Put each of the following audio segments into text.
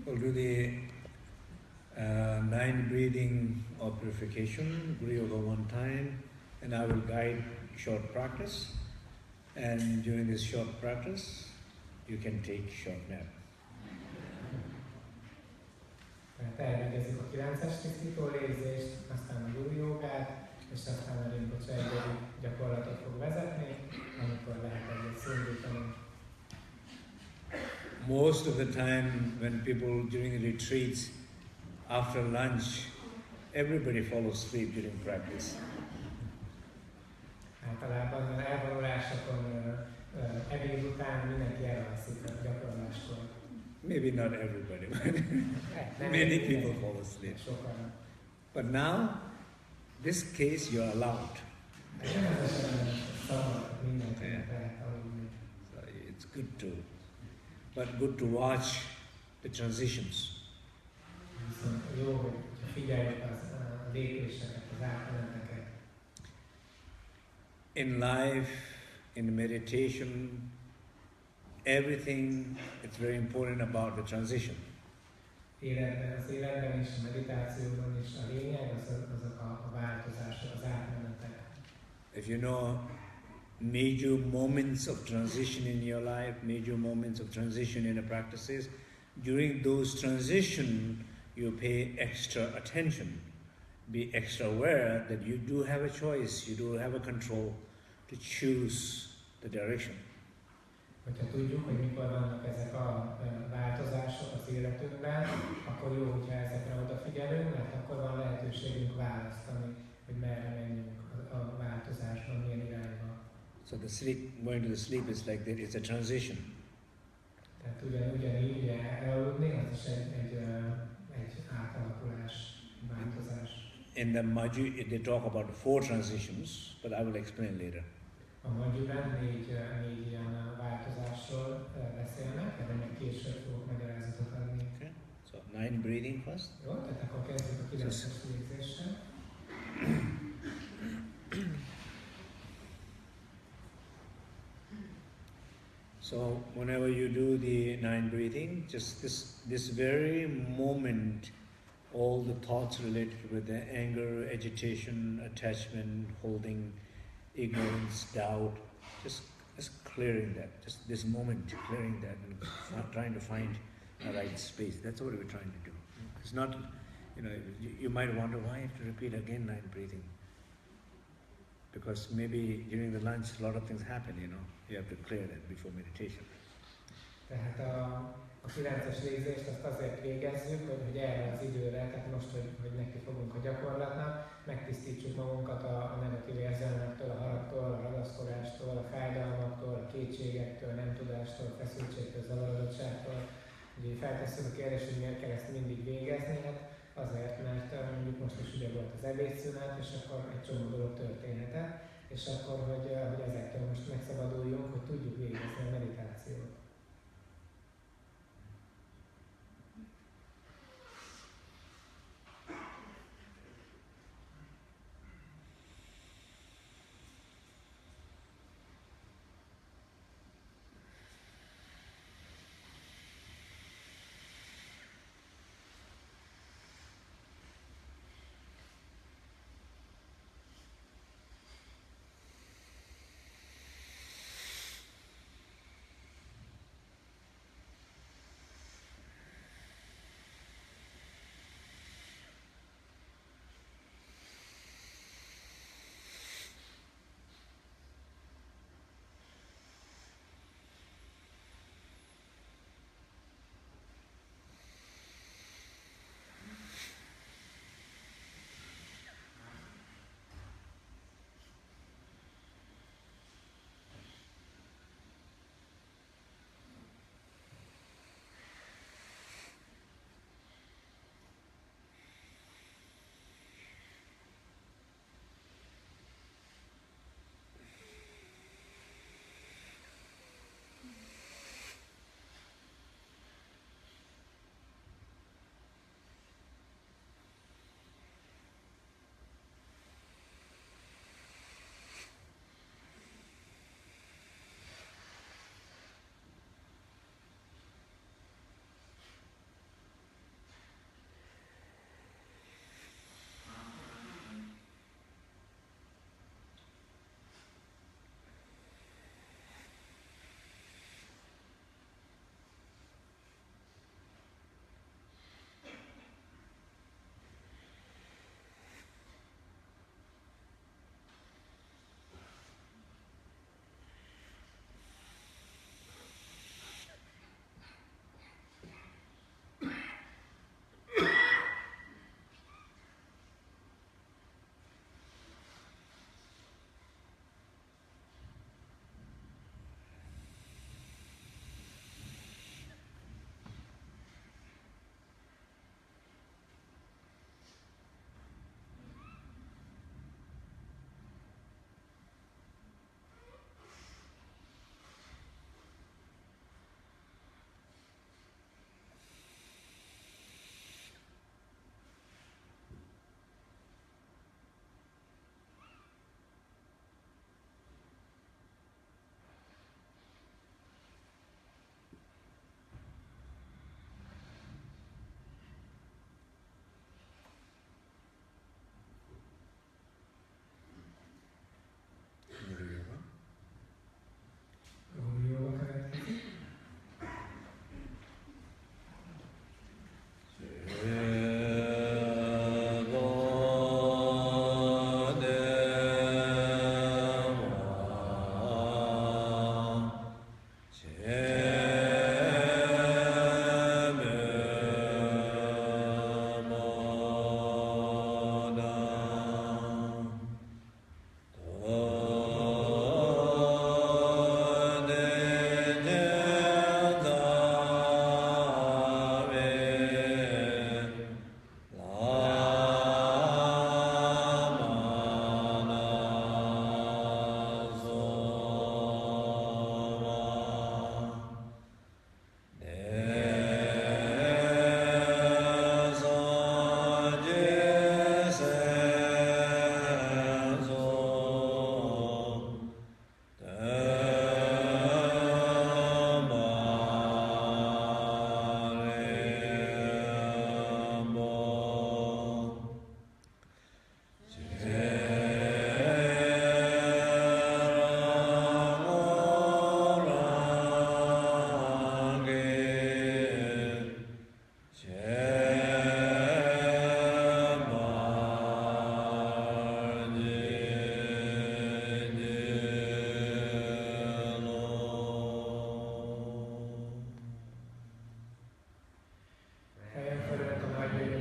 We'll do the 9 breathing of purification, Guru Yoga one time, and I will guide short practice. And during this short practice, you can take short nap. Tehát elvégezzük a 9-es tisztító légzést, aztán a Guru Jogát, és aztán a Rinpoche egy gyakorlatot fog vezetni, amikor lehet egyet szindítani. Most of the time when people during the retreats, after lunch, everybody falls asleep during practice. Általában az elvonulásokon ebéd után mindenki elalszik a gyakorláskor. Maybe not everybody, but many people fall asleep. But now, this case you are allowed. So it's good to, but good to watch the transitions. In life, in meditation, everything, it's very important about the transition. Az életben és a meditációban is a lényeg azok a változások, az átmenetek. If you know major moments of transition in your life, major moments of transition in the practices, during those transition you pay extra attention. Be extra aware that you do have a choice, you do have a control to choose the direction. Hogyha tudjuk, hogy mikor vannak ezek a változások az életünkben, akkor jó, hogyha ezekre odafigyelünk, mert akkor van lehetőségünk választani, hogy merre menjünk a változásban, milyen irányba. So the sleep, going to the sleep is like that, it's a transition. Tehát ugyanígy elaludni, az is egy átalakulás, változás. In the Majju, they talk about 4 transitions, but I will explain later. A Majjuban 4 ilyen változásról beszélnek, erre még később fogok magyarázatot adni. Okay. So 9 breathing first. Jó, tehát akkor kezdjük a 9-es légzéssel. So whenever you do the 9 breathing, just this very moment, all the thoughts related with the anger, agitation, attachment, holding, ignorance, doubt, just clearing that, just this moment, clearing that and trying to find a right space. That's what we're trying to do. It's not, you might wonder why I have to repeat again 9 breathing. Because maybe during the lunch a lot of things happen, you have to clear that before meditation. Tehát a 9-es légzést azt azért végezzük, hogy erre az időre, tehát most, hogy neki fogunk a gyakorlatnak, megtisztítsuk magunkat a negatív érzelmektől, a haragtól, a ragaszkodástól, a fájdalmaktól, a kétségektől, nem tudástól, a feszültségtől, zavarodottságtól. Ugye feltesszük a kérdést, hogy miért kell ezt mindig végezni, hát azért, mert mondjuk most is ugye volt az ebédszünet, és akkor egy csomó dolog történhetett, és akkor, hogy ezektől most megszabaduljunk, hogy tudjuk végezni a meditációt.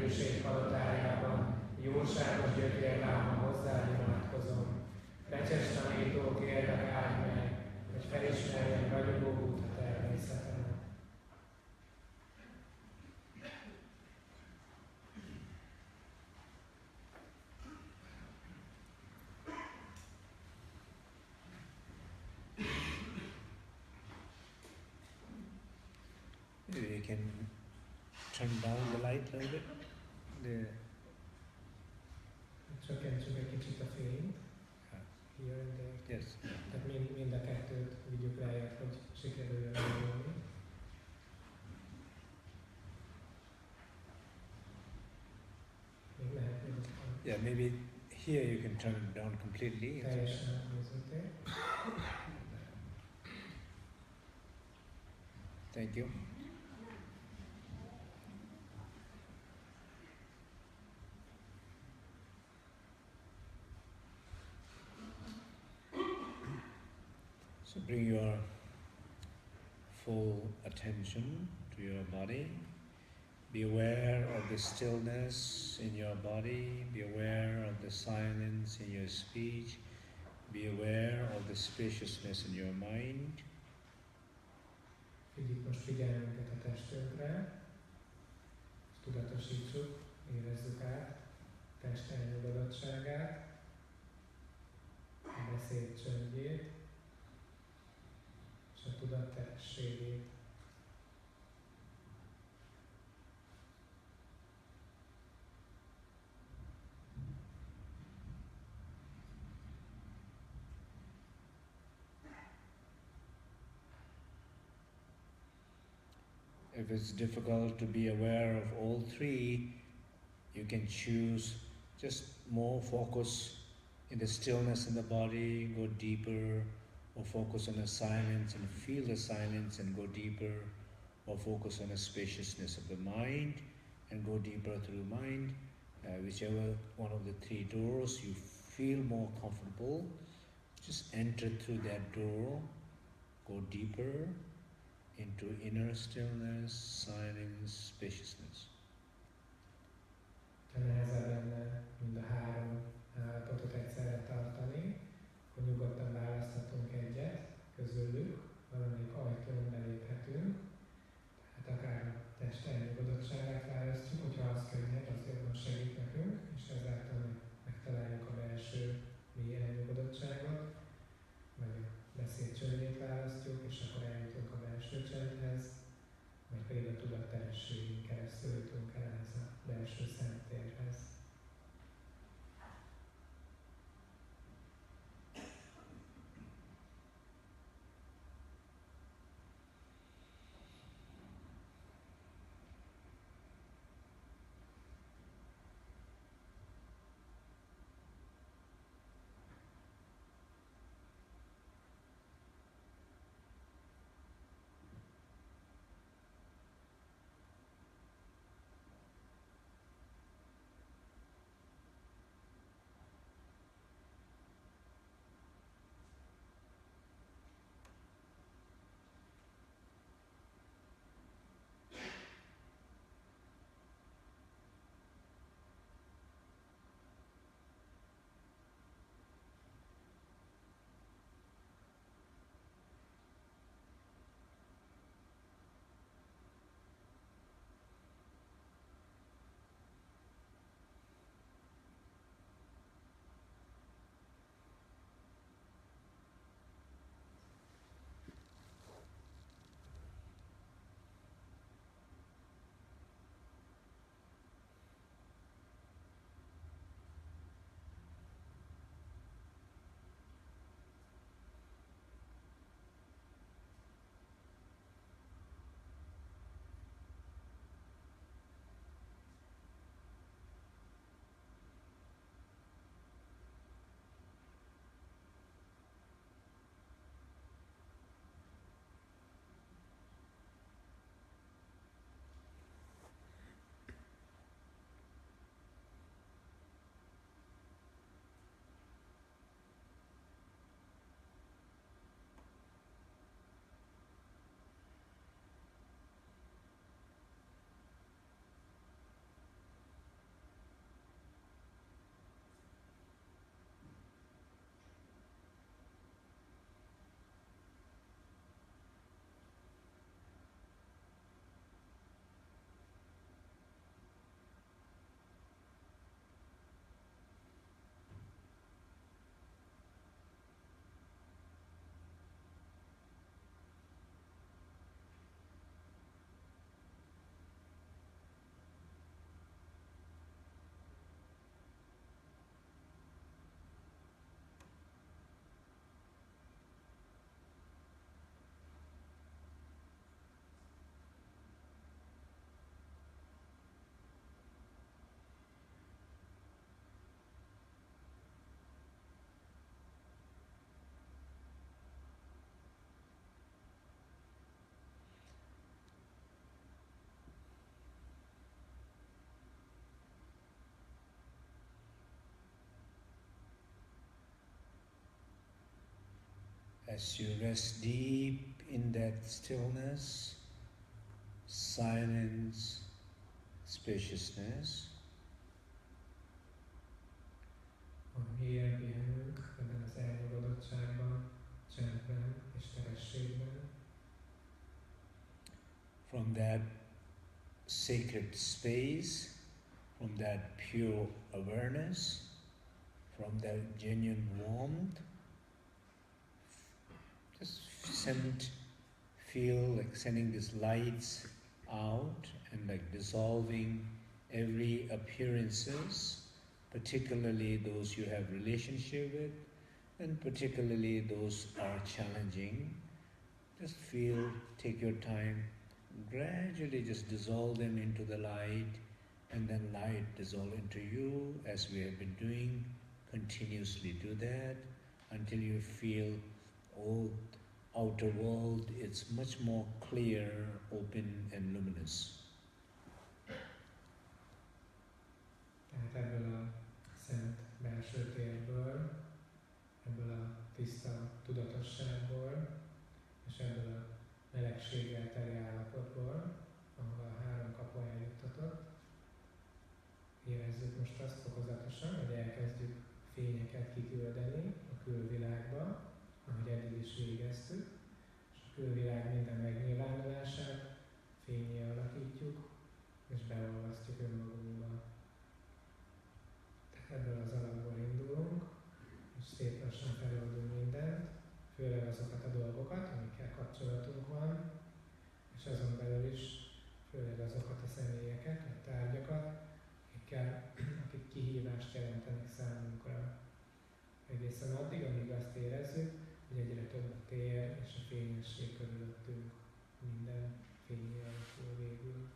dicsőség palotájában, jóságos gyökérlámmal hozzád imádkozom. Recses tanítók érdek áld meg, hogy felismerjem ragyogó Buddha természetemet. Maybe you can turn down the light a little bit. Csökkentsük egy kicsit a fényt. Here and there. Yes. Tehát mind a kettőt vigyük lejjebb, hogy sikerüljön elmondani. Még lehet még Yeah, maybe here you can turn it down completely. teljesen nézzétek. Thank you. So bring your full attention to your body. Be aware of the stillness in your body. Be aware of the silence in your speech. Be aware of the spaciousness in your mind. Vigyük most figyelmünket a testünkre, és tudatosítsuk, érezzük át test elnyugodottságát, a beszéd csöndjét, és a tudat teljességét. If it's difficult to be aware of all three, you can choose just more focus in the stillness in the body, go deeper, or focus on the silence and feel the silence and go deeper, or focus on the spaciousness of the mind and go deeper through mind. Whichever one of the three doors you feel more comfortable, just enter through that door, go deeper into inner stillness, silence, spaciousness. Ha nehezebb lenne mind a három állapotot egyszerre tartani, akkor nyugodtan választhatunk egyet közülük, valamelyik ajtón beléphetünk, tehát akár a test elnyugodottságát választjuk, hogyha az könnyebb, az jobban segít nekünk, és ezáltal megtaláljuk a belső mély elnyugodottságot, vagy a beszéd csöndjét választjuk, és akkor eljutunk a belső csendhez, vagy pedig a tudat As you rest deep in that stillness, silence, spaciousness, Mélyen pihenünk ebben az elnyugodottságban, csendben és terességben. from that sacred space, from that pure awareness, from that genuine warmth, just feel like sending these lights out and like dissolving every appearances, particularly those you have relationship with, and particularly those are challenging. Just feel, take your time, gradually just dissolve them into the light, and then light dissolve into you, as we have been doing. Continuously do that until you feel all outer world is much more clear, open and luminous. Tehát ebből a szent belső térből, ebből a tiszta tudatosságból, és ebből a melegséggel teli állapotból, ahol a három kapu eljuttatott, érezzük most azt fokozatosan, hogy elkezdjük fényeket kiküldeni a külvilágba, ahogy eddig is végeztük, és a külvilág minden megnyilvánulását fényé alakítjuk, és beolvasztjuk önmagunkba. Tehát ebből az alapból indulunk, és szép lassan feloldunk mindent, főleg azokat a dolgokat, amikkel kapcsolatunk van, és azon belül is főleg azokat a személyeket, vagy tárgyakat, akik kihívást jelentenek számunkra. Egészen addig, amíg azt érezzük, hogy egyre több a tér és a fényesség körülöttünk, minden fényé alakul végül.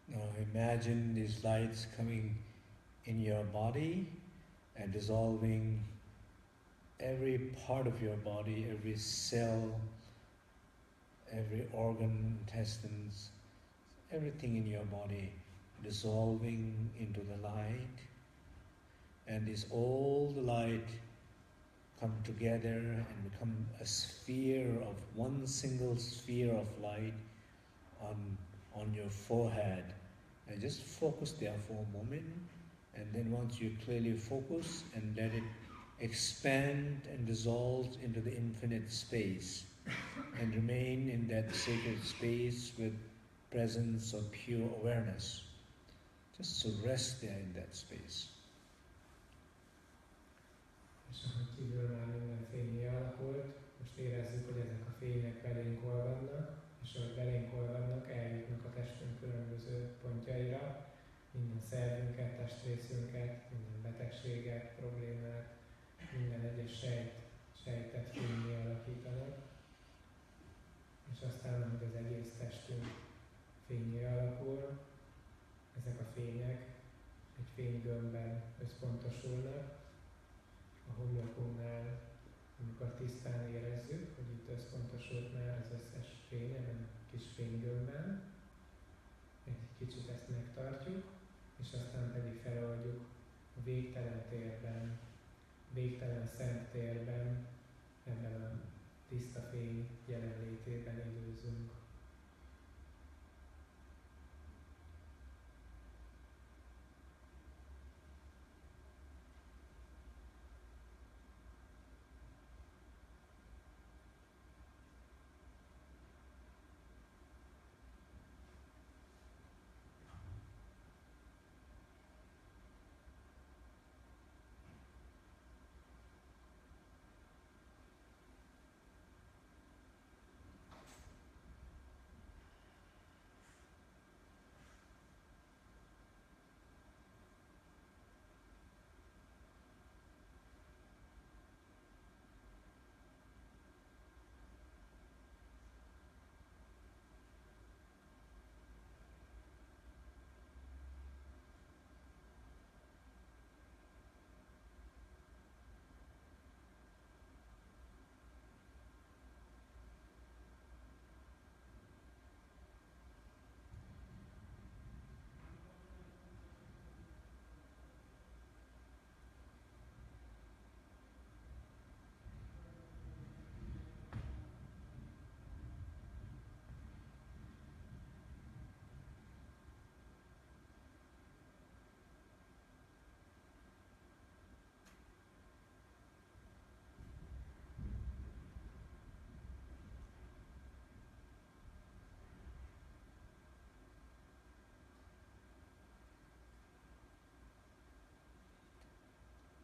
Now imagine these lights coming in your body and dissolving every part of your body, every cell, every organ, intestines, everything in your body dissolving into the light. And this all the light come together and become a sphere of one single sphere of light on your forehead. And just focus there for a moment, and then once you clearly focus and let it expand and dissolve into the infinite space and remain in that sacred space with presence of pure awareness. Just to rest there in that space. És ahogy kívül már minden fényé alakult, most érezzük, hogy ezek a fények belénk olvadnak, és ahogy belénk olvadnak, eljutnak a testünk különböző pontjaira, minden szervünket, testrészünket, minden betegséget, problémát, minden egyes sejtet fényé alakítanak. És aztán, ahogy az egész testünk fényé alakul, ezek a fények egy fénygömbben összpontosulnak, a homlokunknál, amikor tisztán érezzük, hogy itt összpontosult már az összes fény ebben a kis fénygömbben, egy kicsit ezt megtartjuk, és aztán pedig feloldjuk a jelenlétében időzünk.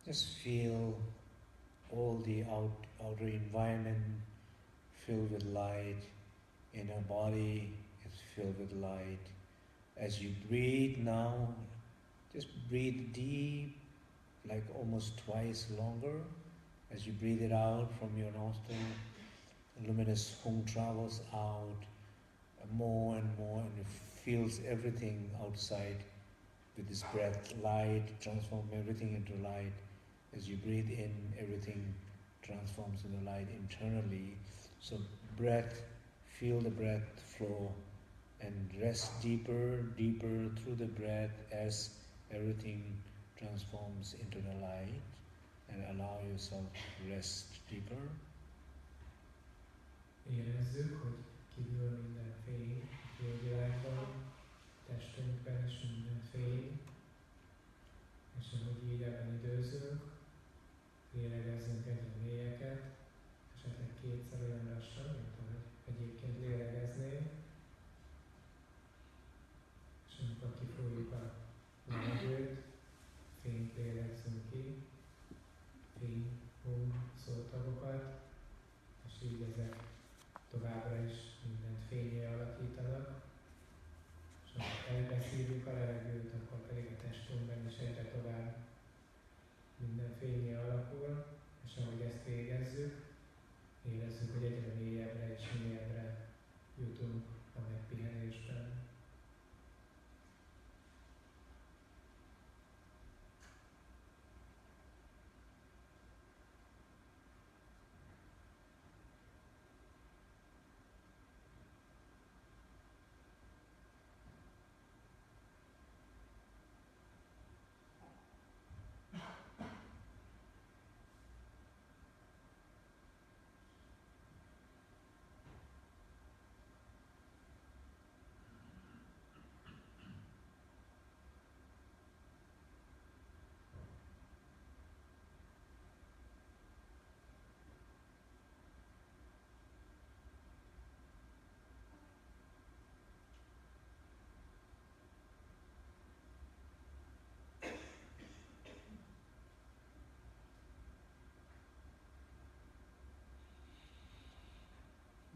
Just feel all the outer environment filled with light. Inner body is filled with light. As you breathe now, just breathe deep, like almost twice longer. As you breathe it out from your nostril, luminous hum travels out more and more, and it fills everything outside with this breath. Light transforms everything into light. As you breathe in, everything transforms into light internally. So breath, feel the breath flow and rest deeper, deeper through the breath as everything transforms into the light, and allow yourself to rest deeper. Érezzük, hogy kívül minden fény, a külvilágban, testünkben is minden fény, és ahogy így ebben időzünk, lélegezzünk egyre mélyeket, esetleg kétszer olyan lassan, mint ahogy egyébként lélegeznénk, és amikor kifújjuk a levegőt, fényt lélegzünk ki, fény, hum, szótagokat, és így ezek továbbra is mindent fényé alakítanak, és ha elbeszívjuk a levegőt, akkor pedig a testünkben is egyre tovább minden fényé alakul, és ahogy ezt végezzük, érezzük, hogy egyre mélyebbre és mélyebbre jutunk a megpihenésben.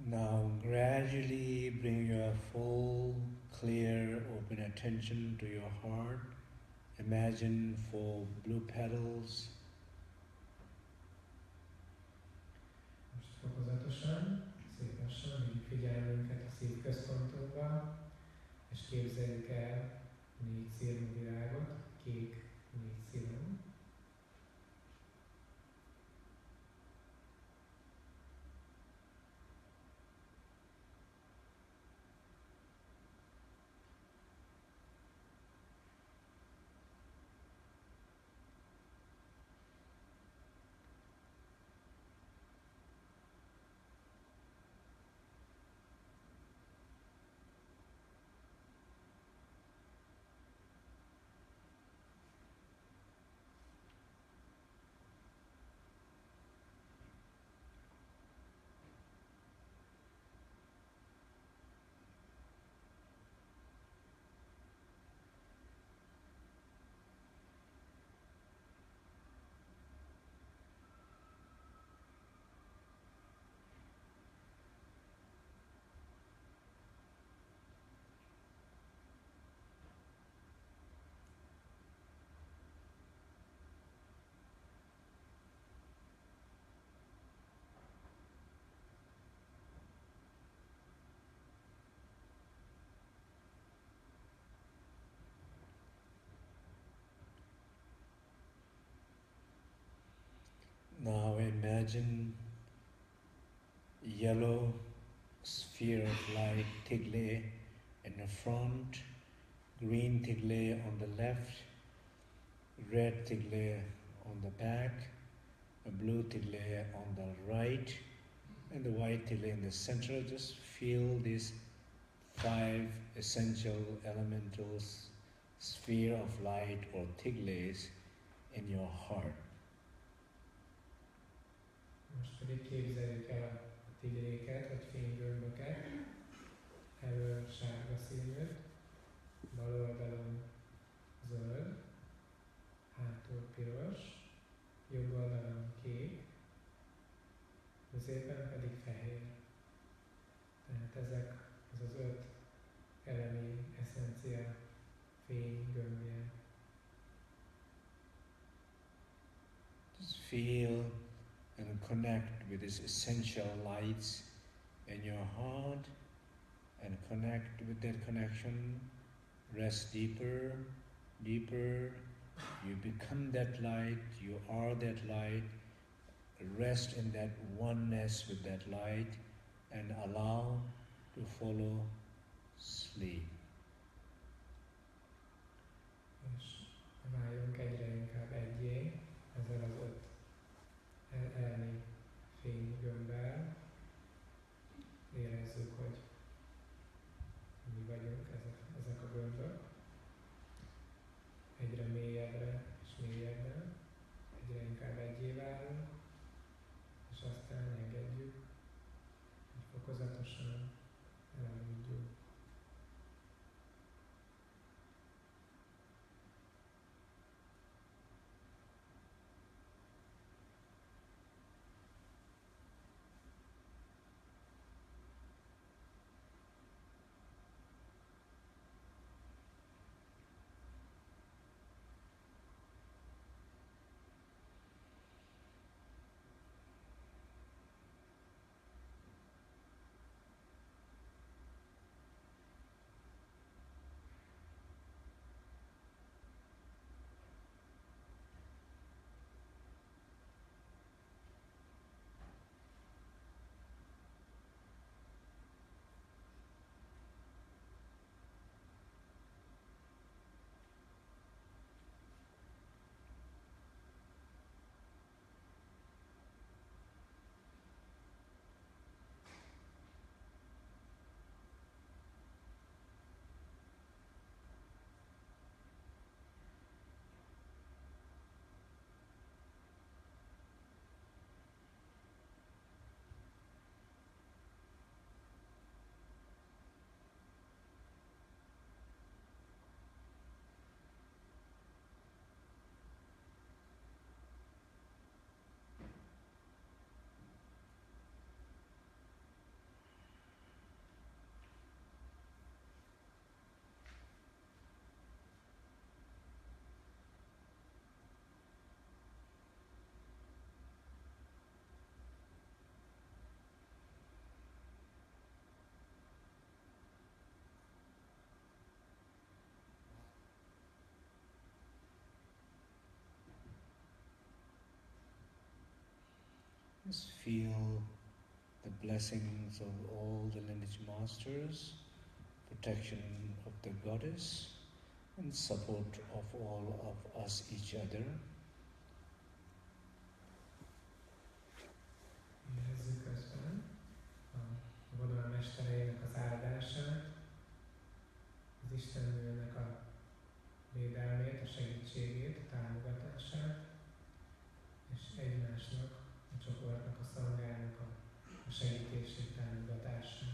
Now gradually bring your full, clear, open attention to your heart. Imagine 4 blue petals. Most fokozatosan, szép lassan vigyük figyelmünket a szívközpontunkba, és képzeljük el 4 színű virágot, kék 4 színű. imagine yellow sphere of light, tigle, in the front, green tigle on the left, red tigle on the back, a blue tigle on the right, and the white tigle in the center. Just feel these 5 essential elementals, sphere of light or tigles in your heart. Most pedig képzeljük el a tigréket, vagy fénygömböket, elől sárga színűt, bal oldalon zöld, hátul piros, jobb oldalon kék, középen pedig fehér. Tehát ez az 5 elemi eszencia fénygömbje. Just feel and connect with these essential lights in your heart, and connect with that connection. Rest deeper, deeper. You become that light, you are that light. Rest in that oneness with that light and allow to follow sleep. És váljunk egyre inkább egyé ezzel az 5 elemi fénygömbbel. Érezzük, hogy mi vagyunk ezek a gömbök. Egyre mélyebbre és mélyebben, egyre inkább egyé válunk, és aztán engedjük, hogy fokozatosan elaludjunk. Just feel the blessings of all the lineage masters, protection of the goddess, and support of all of us, each other. Érezzük közben a vonal mestereinek az áldását, az Istennőnek a védelmét, a segítségét, a támogatását, és egymásnak, a csoportnak, a szanghának a segítését, támogatását.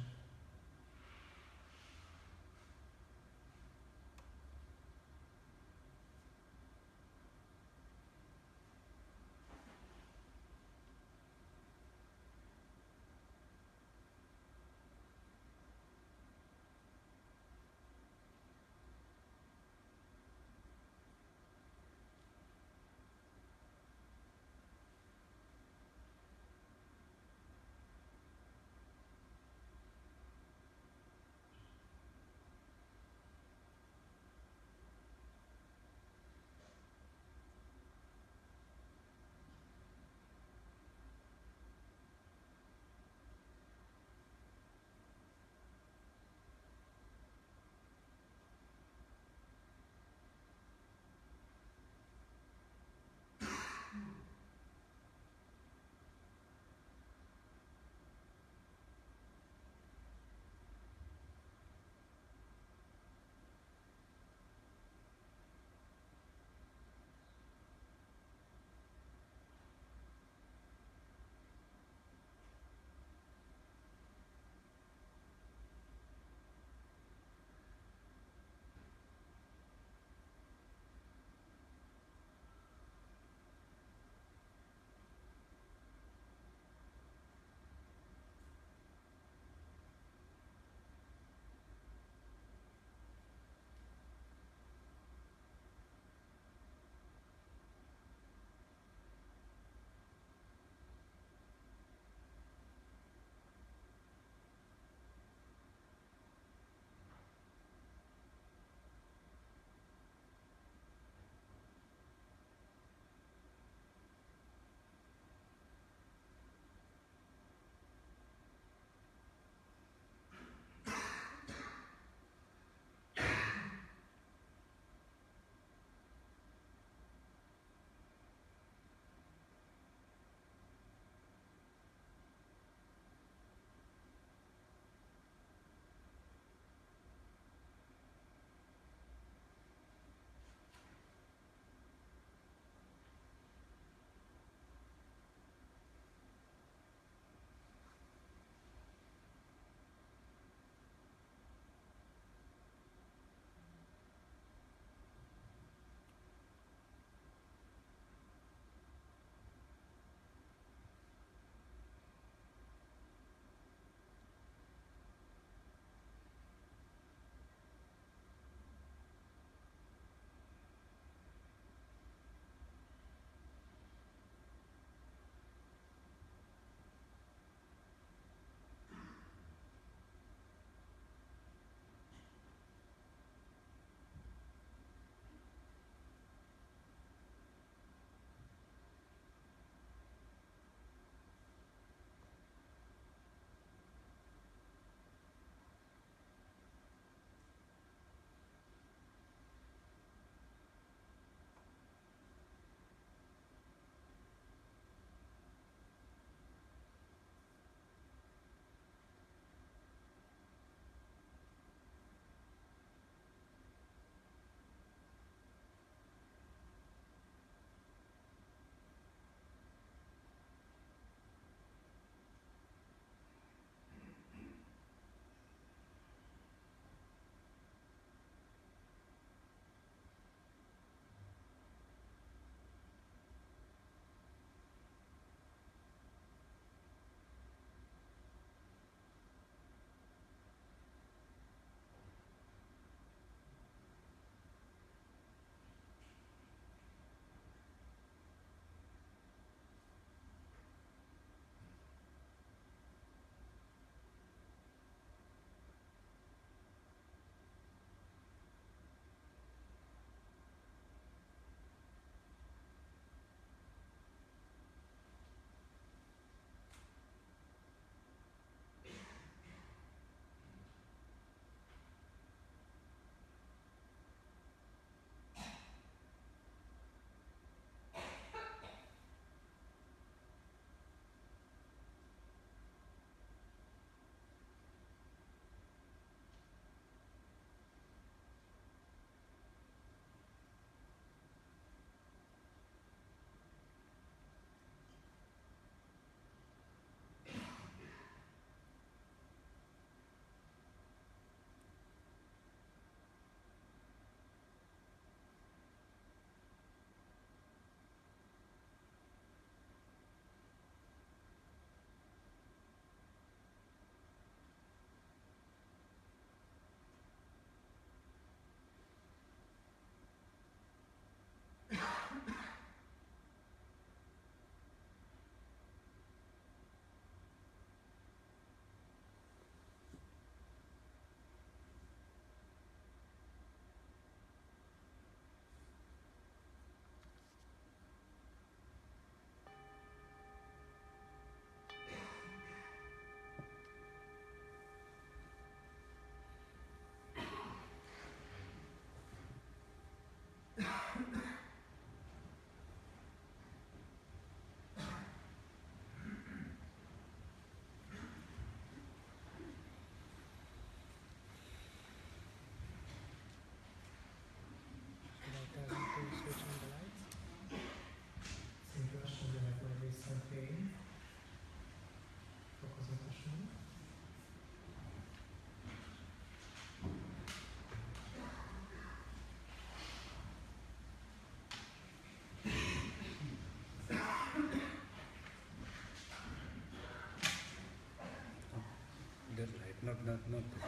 Not this.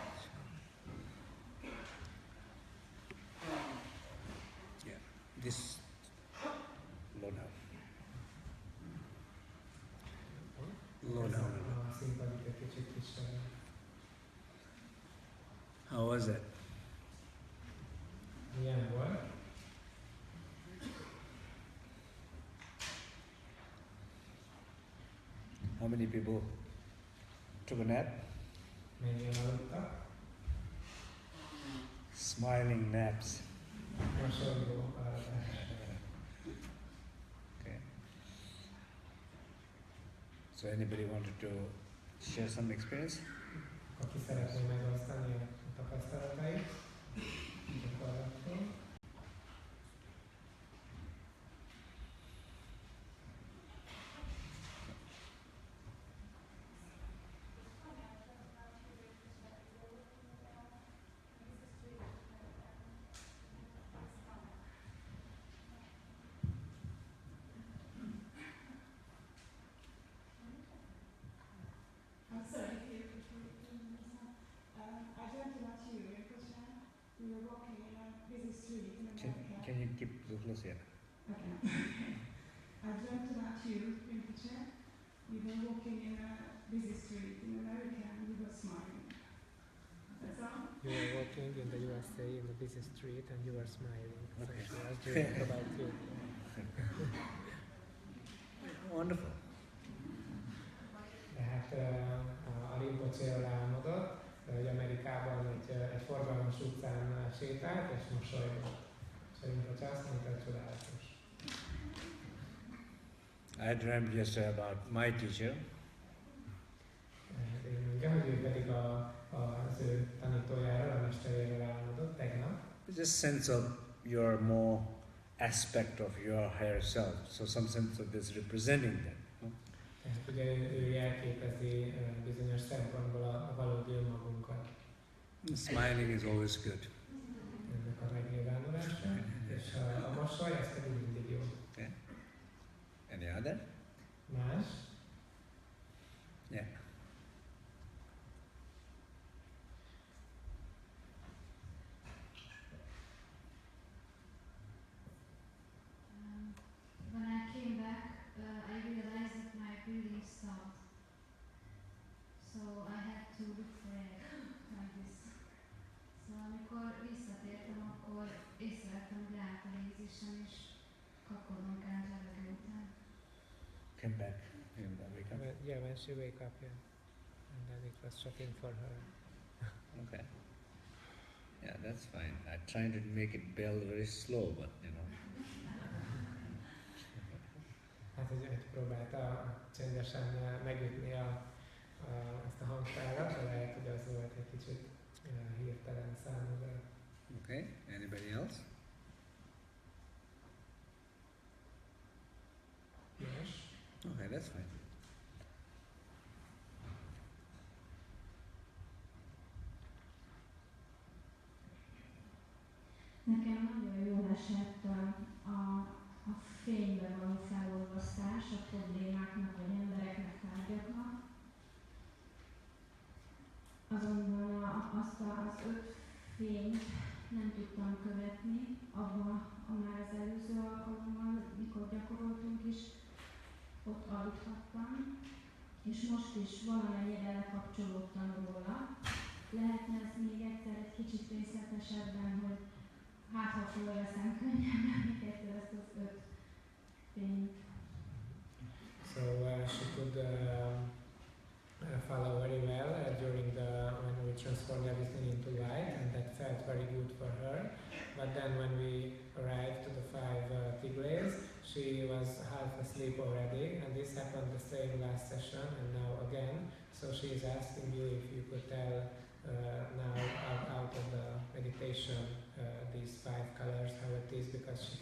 Yeah, this low down. Low down. A színpadit egy kicsit kisebb. How was that? Milyen volt? How many people took a nap? Mennyien aludtak? Smiling naps. Mosolygó aludás. Okay. So anybody wanted to share some experience? Aki szeretné megosztani a tapasztalatait, gyakorlattól. Can you keep the close here? Okay. I dreamt about you, Rinpoche. We were walking in a busy street in America and you were smiling. That's all? You were walking in the USA in the busy street and you were smiling. Okay. So she was dreaming about you. Wonderful. Tehát a Rinpoche-ról álmodott, hogy Amerikában egy forgalmas utcán sétált és mosolygott. És a Rinpoche azt mondta, hogy csodálatos. I dreamt yesterday about my teacher. Én mondjam, hogy ő pedig az ő tanítójáról, a mesteréről álmodott tegnap. It's a sense of your more aspect of your higher self. So some sense of this representing that. Tehát ugye ő jelképezi bizonyos szempontból a valódi önmagunkat. Smiling is always good. Ennek a megnyilvánulása, és a mosoly, ez pedig mindig jó. Okay. Any other? Más? Yeah. When I came back, I realized that my breathing stopped. So I had to look for it like this. Szóval amikor visszatértem, akkor észrevettem, hogy leállt a légzésem, és kapkodnom kellett levegő után. Came back. Wake up. Yeah, when she wake up, yeah. And then it was shocking for her. Okay. Yeah, that's fine. I tried to make it bell very slow, but you know. Hát, hogy próbálta csendesen megütni ezt a hangszárat, de lehet, hogy az volt egy kicsit hirtelen számomra. Okay. Anybody else? Yes. Okay, that's fine. Nekem nagyon jól esett a fénybe való felolvasztás a problémáknak, vagy embereknek, tárgyaknak. Azonban azt az 5 fényt nem tudtam követni, abban már az előző alkalommal, mikor gyakoroltunk is, ott aludhattam, és most is valamennyire lekapcsolódtam róla. Lehetne ezt még egyszer egy kicsit részletesebben, hogy hát ha fölveszem könnyebben még egyszer ezt az 5 fényt. So she could follow very well during when we transformed everything into light, and that felt very good for her. But then when we arrived to the 5 tiglays, she was half asleep already, and this happened the same last session and now again. So she is asking you if you could tell now out of the meditation these 5 colors how it is, because she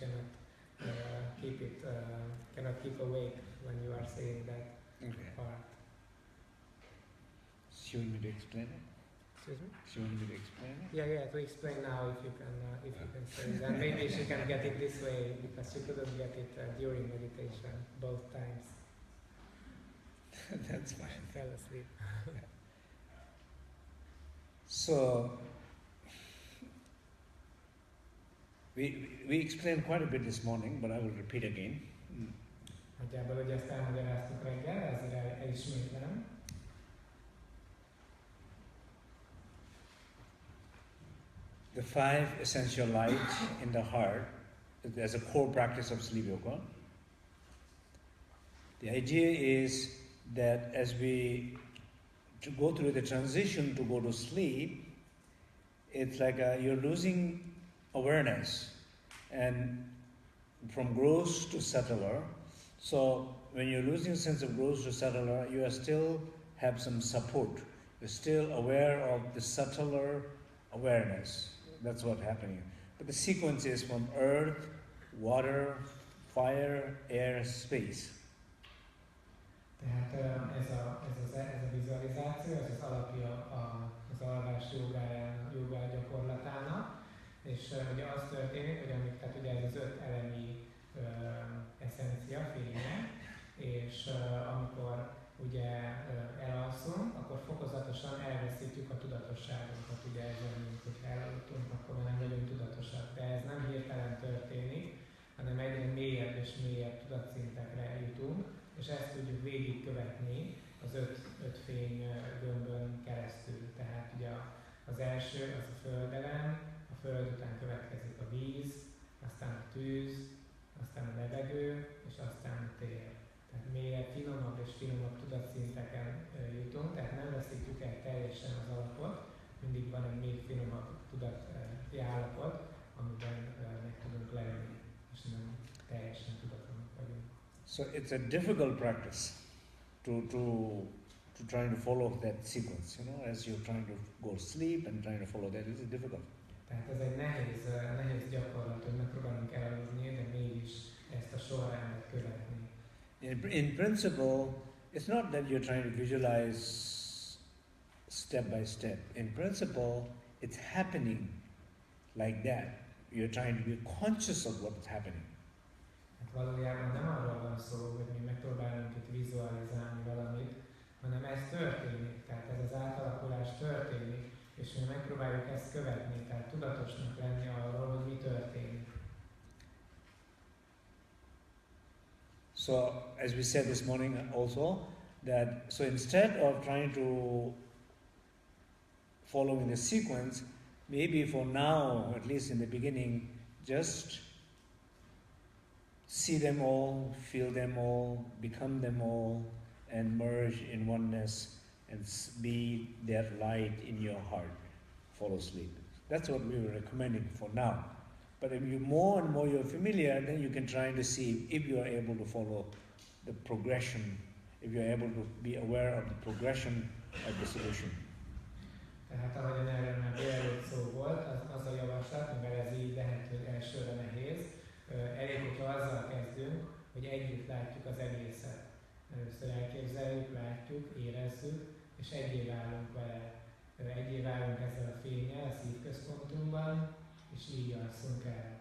cannot keep awake when you are saying that part. She want me to explain it? Excuse me? She want me to explain it? Yeah, to explain now if you can say it. And maybe she can get it this way because she couldn't get it during meditation both times. That's fine. She fell asleep. So we explained quite a bit this morning, but I will repeat again. Nagyjából, hogy ezt elmagyaráztuk reggel, ezzel elismétlem. The 5 essential lights in the heart as a core practice of sleep yoga. The idea is that as we go through the transition to go to sleep, it's like you're losing awareness and from gross to subtler. So when you're losing sense of gross to subtler, you are still have some support. You're still aware of the subtler awareness. That's what's happening. But the sequence is from earth, water, fire, air, space. Tehát ez a vizualizáció, ez az alapja az alvás joga gyakorlatának, és ugye az történik, hogy tehát ugye ez az 5 elemi eszencia, fénye, és amikor ugye elalszunk, akkor fokozatosan elveszítjük a tudatosságunkat, ugye ezzel, mint hogyha elaludtunk, akkor már nem vagyunk tudatosak, de ez nem hirtelen történik, hanem egyre mélyebb és mélyebb tudatszintekre jutunk, és ezt tudjuk végigkövetni az 5 fénygömbön keresztül. Tehát ugye az első az a földelem, a föld után következik a víz, aztán a tűz, aztán a levegő, és aztán a tér. Tehát mélyebb, finomabb és finomabb tudatszinteken jutunk, tehát nem veszítjük el teljesen az alapot, mindig van egy még finomabb tudati állapot, amiben meg tudunk lenni, és nem teljesen tudatlanok vagyunk. So it's a difficult practice to trying to follow that sequence, as you're trying to go to sleep and trying to follow that. It's difficult. Tehát ez egy nehéz gyakorlat, hogy megpróbálunk elaludni, de mégis ezt a sorrendet követni. In principle, it's not that you're trying to visualize step by step. In principle, it's happening like that. You're trying to be conscious of what's happening. Hát valójában nem arról van szó, hogy mi megpróbálunk itt vizualizálni valamit, hanem ez történik, tehát ez az átalakulás történik, és mi megpróbáljuk ezt követni, tehát tudatosnak lenni arról, hogy mi történik. So, as we said this morning also, that so instead of trying to following the sequence, maybe for now, at least in the beginning, just see them all, feel them all, become them all, and merge in oneness and be that light in your heart. Follow sleep. That's what we were recommending for now. But if you more and more you're familiar, then you can try to see if you are able to follow the progression, if you're able to be aware of the progression of the solution. Tehát ahogyan erről már délelőtt szó volt, az a javaslat, mivel ez így lehet, hogy elsőre nehéz, elég, hogyha azzal kezdünk, hogy együtt látjuk az egészet. Először elképzeljük, látjuk, érezzük, és egyé válunk vele. Egyé válunk ezzel a fénnyel a szívközpontunkban, és így alszunk el.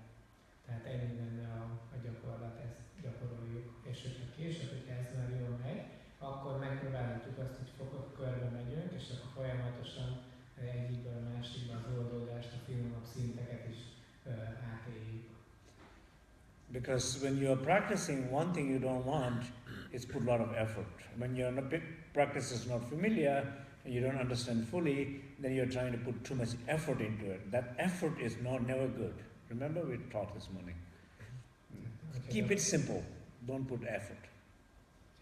Tehát ennyi lenne a gyakorlat, ezt gyakoroljuk. És hogyha később, hogyha ez már jól megy, akkor megpróbálhatjuk azt, hogy fokok körbe megyünk, és akkor folyamatosan egyikből a másikba az oldódást, a finomabb szinteket is átéljük. Because when you are practicing, one thing you don't want is put a lot of effort. When your practice is not familiar and you don't understand fully, then you're trying to put too much effort into it. That effort is never good. Remember we taught this morning. Keep it simple. Don't put effort.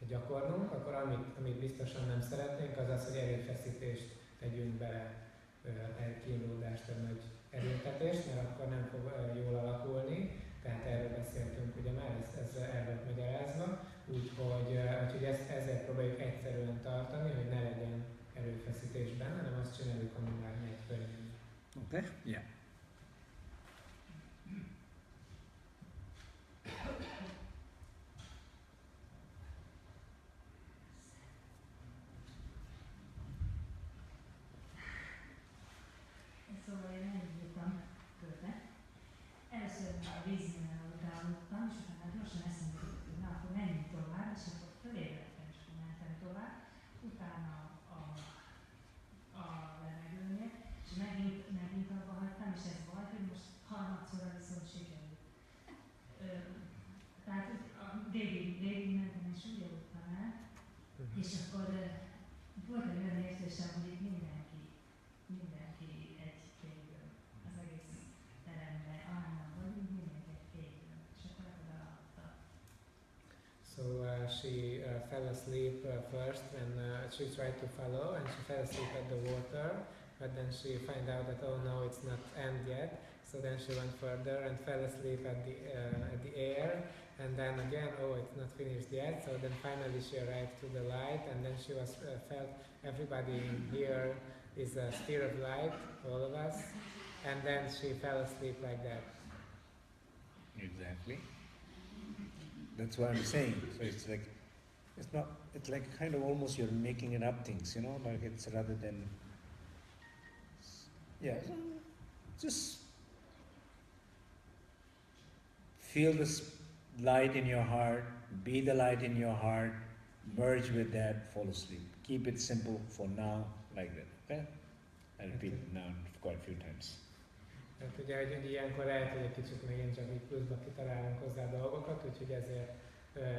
Ha gyakorlunk, akkor amit biztosan nem szeretnénk, az az, hogy erőfeszítést tegyünk bele, elkínlódást, egy nagy erőltetést, mert akkor nem fog jól alakulni. Tehát erről beszéltünk, ugye már ez el lett magyarázva, úgyhogy ezzel próbáljuk egyszerűen tartani, hogy ne legyen erőfeszítés benne, hanem azt csináljuk, ami már megy könnyen. Okay? Yeah. Szóval én elindultam körbe. Először a víznél utálottam, és utána gyorsan eszembe jutott, hogy na, akkor menjünk tovább, és akkor fölébredtem, és akkor mentem tovább. Utána a levegőnél, she fell asleep first when she tried to follow, and she fell asleep at the water, but then she found out that, oh no, it's not end yet, so then she went further and fell asleep at the air, and then again, oh, it's not finished yet, so then finally she arrived to the light, and then she was felt everybody here is a sphere of light, all of us, and then she fell asleep like that. Exactly. That's what I'm saying. So it's like kind of almost you're making it up things, you know, like it's rather than, yeah, just feel this light in your heart, be the light in your heart, merge with that, fall asleep. Keep it simple for now, like that, okay? I'll repeat it now quite a few times. Tehát ugye, hogy ilyenkor lehet, hogy egy kicsit megint csak így pluszba kitalálunk hozzá dolgokat, úgyhogy ezért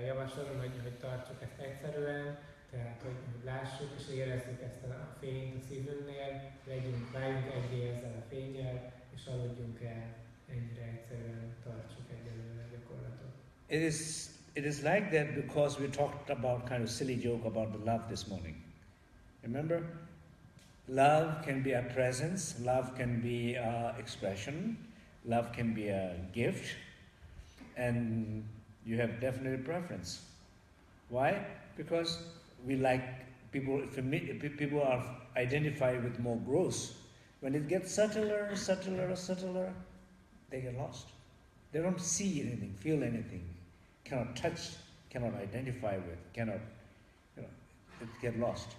javasolom, hogy tartsuk ezt egyszerűen, tehát hogy lássuk és érezzük ezt a fényt a szívünknél, váljunk egyé ezzel a fénnyel, és aludjunk el, ennyire egyszerűen tartsuk egyelőre a gyakorlatot. It is like that because we talked about kind of silly joke about the love this morning. Remember? Love can be a presence, love can be expression, love can be a gift, and you have definite preference. Why? Because we like people are identified with more gross. When it gets subtler, they get lost. They don't see anything, feel anything, cannot touch, cannot identify with, cannot, it get lost,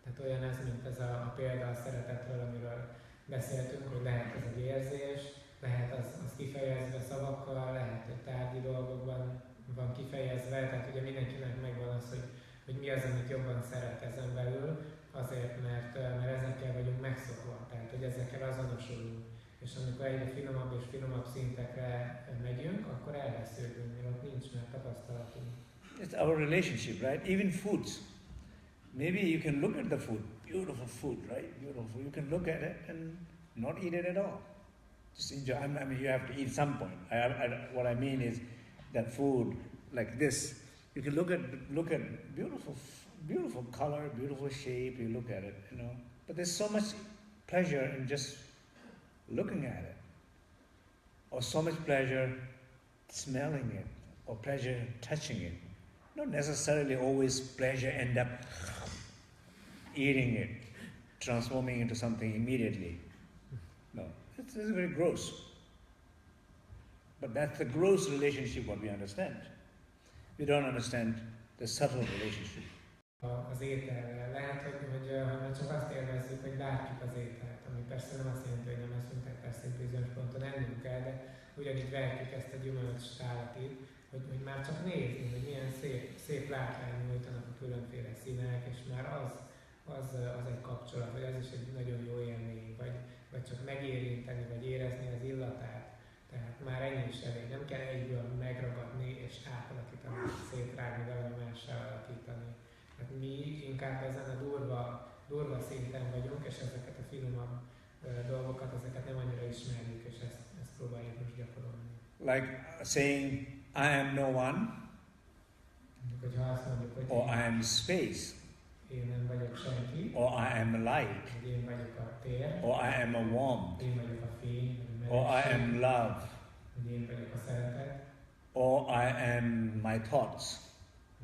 Tehát olyan ez, mint ez a példa a szeretetről, amiről beszéltünk, hogy lehet ez egy érzés, lehet az kifejezve szavakkal, lehet tárgyi dolgokban van kifejezve, tehát ugye mindenkinek megvan az, hogy mi az, amit jobban szeret ezen belül, azért, mert ezekkel vagyunk megszokva, tehát hogy ezekkel azonosulunk. És amikor egyre finomabb és finomabb szintekre megyünk, akkor elvesződünk, mert ott nincs már tapasztalatunk. It's our relationship, right? Even foods. Maybe you can look at the food, beautiful food, right? Beautiful. You can look at it and not eat it at all. Just enjoy. I mean, you have to eat some point. What I mean is that food like this, you can look at beautiful color, beautiful shape. You look at it, But there's so much pleasure in just looking at it, or so much pleasure smelling it, or pleasure touching it. Not necessarily always pleasure end up eating it, transforming into something immediately. No, it's very gross. But that's the gross relationship what we understand. We don't understand the subtle relationship. Az ételrel lehet, hogy csak azt élvezzük, hogy látjuk az ételt, ami persze nem azt jelenti, hogy nem eszünk, tehát persze egy bizonyos ponton ennünk kell, de ugyanígy vehetjük ezt a gyümölcs stálat itt, hogy már csak nézni, hogy milyen szép látvány nyújtanak a különféle színek, és már az egy kapcsolat, vagy az is egy nagyon jó élmény, vagy csak megérinteni, vagy érezni az illatát. Tehát már ennyi is elég, nem kell egyből megragadni és átalakítani, szétrágni, valami mássá alakítani. Tehát mi inkább ezen a durva szinten vagyunk, és ezeket a finomabb dolgokat, ezeket nem annyira ismerjük, és ezt próbáljuk most gyakorolni. Like saying, I am no one, or I am space, én nem vagyok senki, or I am light, én vagyok a tér, or I am a warmth, én vagyok a fény, or I am love, én vagyok a szeretet, or I am my thoughts,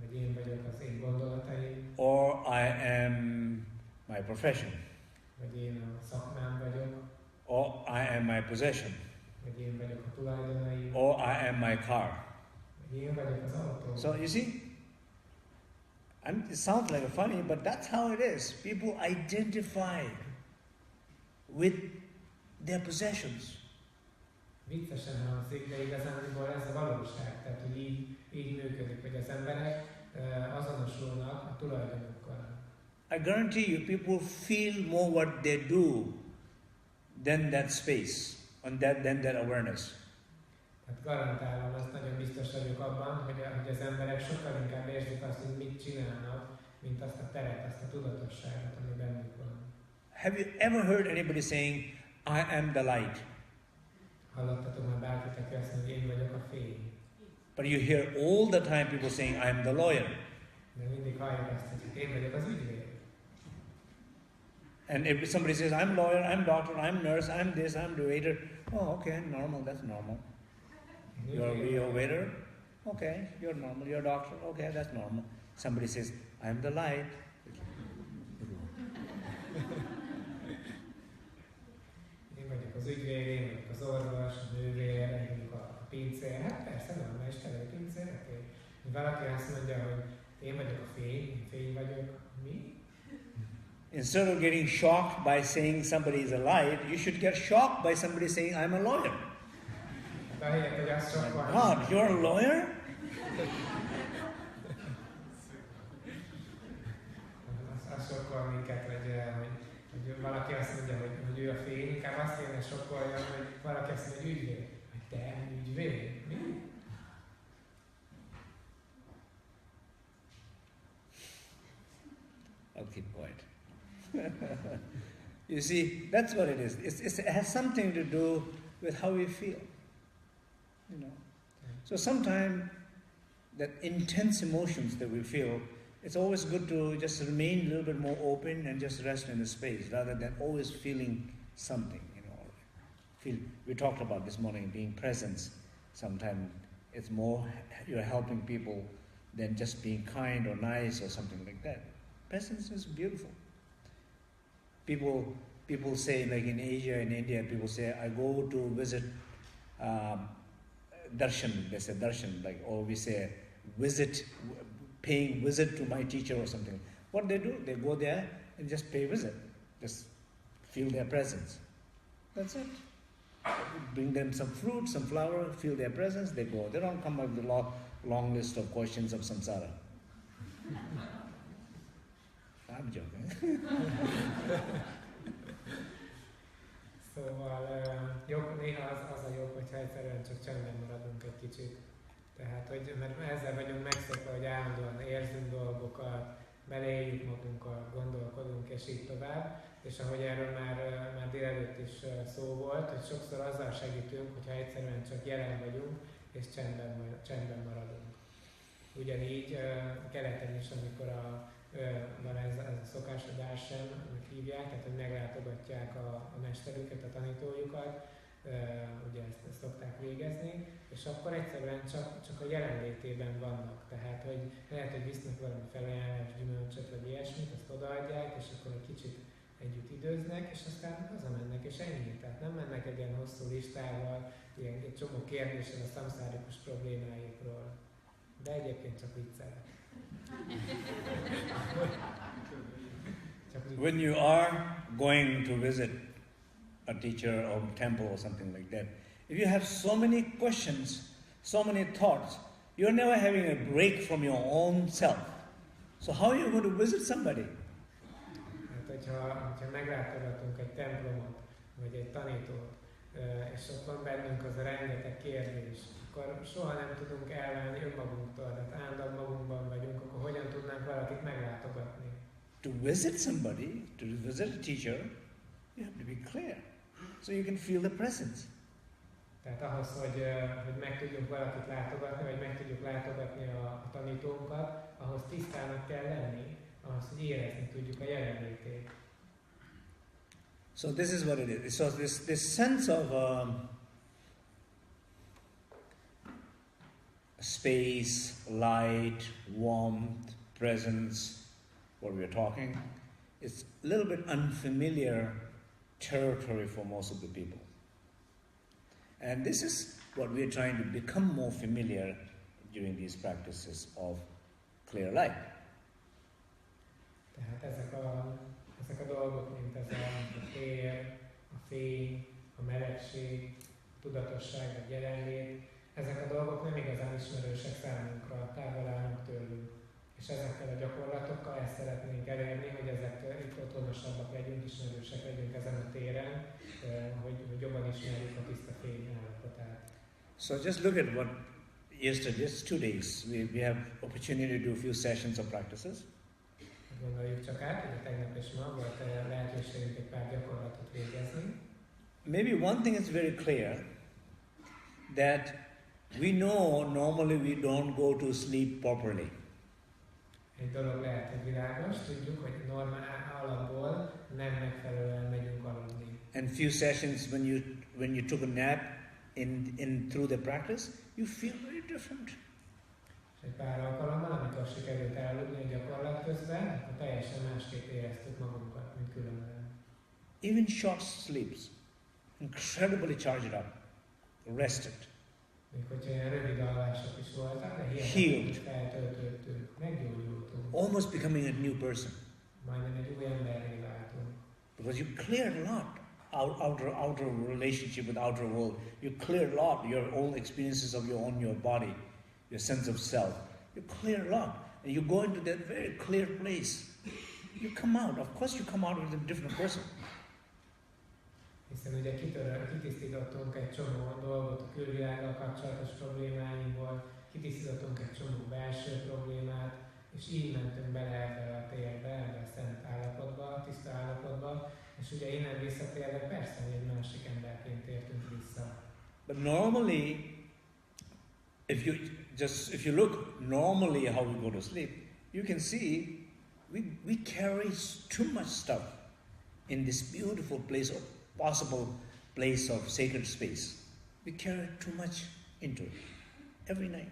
vagy én vagyok az én gondolataim, or I am my profession, vagy én a szakmám vagyok, or I am my possession, vagy én vagyok a tulajdonaim, or I am my car. vagy én vagyok az autó. So you see, it sounds like funny, but that's how it is. People identify with their possessions. Viccesen hangzik, de igazából ez a valóság. Tehát, hogy így működik, hogy az emberek azonosulnak a tulajdonukkal. I guarantee you, people feel more what they do than that space, than that awareness. Tehát garantálom, azt nagyon biztos vagyok abban, hogy az emberek sokkal inkább érzik azt, hogy mit csinálnak, mint azt a teret, azt a tudatosságot, ami bennük van. Have you ever heard anybody saying, I am the light? Hallottatok már bárkit, aki azt mondja, hogy én vagyok a fény? But you hear all the time people saying, I'm the lawyer. De mindig halljuk azt, hogy én vagyok az ügyvéd. And if somebody says, I'm lawyer, I'm doctor, I'm nurse, I'm this, I'm the waiter. Oh, okay, normal, that's normal. You're a waiter? Okay, you're normal. You're a doctor? Okay, that's normal. Somebody says, I'm the light. Én vagyok az ügyvéd, én vagyok az orvos, a nővér, én vagyok a pincér. Hát persze, normális, te vagy a pincér, oké. Valaki azt mondja, hogy én vagyok a fény vagyok, mi? Instead of getting shocked by saying somebody is a light, you should get shocked by somebody saying, I'm a lawyer. God, you're a lawyer? Az sokkal minket, hogy valaki azt mondja, hogy ő a fény, inkább azt kéne sokkoljon, hogy valaki azt mondja, hogy ügyvéd. Hogy te ügyvéd? Mi? I'll keep quiet. You see, that's what it is. It has something to do with how we feel. You know. So sometimes that intense emotions that we feel, it's always good to just remain a little bit more open and just rest in the space rather than always feeling something. You know, we talked about this morning being present. Sometimes it's more you're helping people than just being kind or nice or something like that. Presence is beautiful. People say, like in Asia, in India, people say, I go to visit darshan. They say darshan, like, or we say paying visit to my teacher or something. What they do, they go there and just pay visit, just feel their presence. That's it. Bring them some fruit, some flower, feel their presence, they go. They don't come up with a long list of questions of samsara. I'm joking. Szóval néha az a jobb, hogyha egyszerűen csak csendben maradunk egy kicsit. Tehát, mert ezzel vagyunk megszokva, hogy állandóan érzünk dolgokat, beleéljük magunkat, gondolkodunk, és így tovább. És ahogy erről már délelőtt is szó volt, hogy sokszor azzal segítünk, hogyha egyszerűen csak jelen vagyunk, és csendben maradunk. Ugyanígy keleten is, amikor van ez a szokás, a darshan, amit hívják, tehát hogy meglátogatják a mesterüket, a tanítójukat, ugye ezt szokták végezni, és akkor egyszerűen csak a jelenlétében vannak. Tehát, hogy lehet, hogy visznek valami felajánlás, gyümölcsöt, vagy ilyesmit, azt odaadják, és akkor egy kicsit együtt időznek, és aztán hazamennek, és ennyi. Tehát nem mennek egy ilyen hosszú listával, ilyen egy csomó kérdéssel a szamszárikus problémáikról. De egyébként csak viccelek. When you are going to visit a teacher or temple or something like that, if you have so many questions, so many thoughts, you're never having a break from your own self. So how are you going to visit somebody? Hát, hogyha meglátogatunk egy templomot, vagy egy tanítót, és ott van bennünk az a rengeteg kérdés, akkor soha nem tudunk elválni önmagunktól, tehát állandóan magunkban vagyunk, akkor hogyan tudnánk valakit meglátogatni? To visit somebody, to visit a teacher, you have to be clear, so you can feel the presence. Tehát ahhoz, hogy meg tudjunk valakit látogatni, vagy meg tudjuk látogatni a tanítónkat, ahhoz tisztának kell lenni, ahhoz, hogy érezni tudjuk a jelenlétét. So this is what it is. So this sense of space, light, warmth, presence, what we're talking, it's a little bit unfamiliar territory for most of the people. And this is what we're trying to become more familiar during these practices of clear light. Tehát ezek a dolgok, mint ez a tér, a fény, a melegség, a tudatosság, a jelenlét, ezek a dolgok nem igazán ismerősek számunkra, távol állnak tőlünk. És ezekkel a gyakorlatokkal ezt szeretnénk elérni, hogy ezek itt otthonosabbak legyünk, ismerősek legyünk ezen a téren, hogy jobban ismerjük a tiszta fény állapotát. So just look at what yesterday, just 2 days, we have opportunity to do a few sessions of practices. Gondoljuk csak át, hogy a tegnap és ma volt lehetőségünk egy pár gyakorlatot végezni. Maybe one thing is very clear, that We know normally we don't go to sleep properly. Egy dolog lehet, hogy világos, tudjuk, hogy normál alapból nem megfelelően megyünk aludni. And few sessions when you took a nap in through the practice, you feel very different. És egy pár alkalommal, amikor sikerült elaludni a gyakorlat közben, akkor teljesen másképp éreztük magunkat, mint különben. Even short sleeps, incredibly charged up, rested. Még hogyha ilyen rövid alvások is voltak, de hihetetlenül feltöltöttünk, meggyógyultunk. Almost becoming a new person. Majdnem egy új emberré váltunk. Because you cleared a lot outer relationship with outer world. You cleared a lot your old experiences of your body, your sense of self. You clear a lot. And you go into that very clear place. You come out. Of course you come out with a different person. Hiszen ugye kitisztítottunk egy csomó dolgot a külvilággal kapcsolatos problémáinkból, kitisztítottunk egy csomó belső problémát, és így mentünk bele ebbe a térbe, ebbe a szent állapotba, a tiszta állapotba, és ugye innen visszatérve persze, hogy egy másik emberként tértünk vissza. But normally, if you look normally how we go to sleep, you can see we carry too much stuff in this beautiful place of possible place of sacred space. We carry too much into it every night.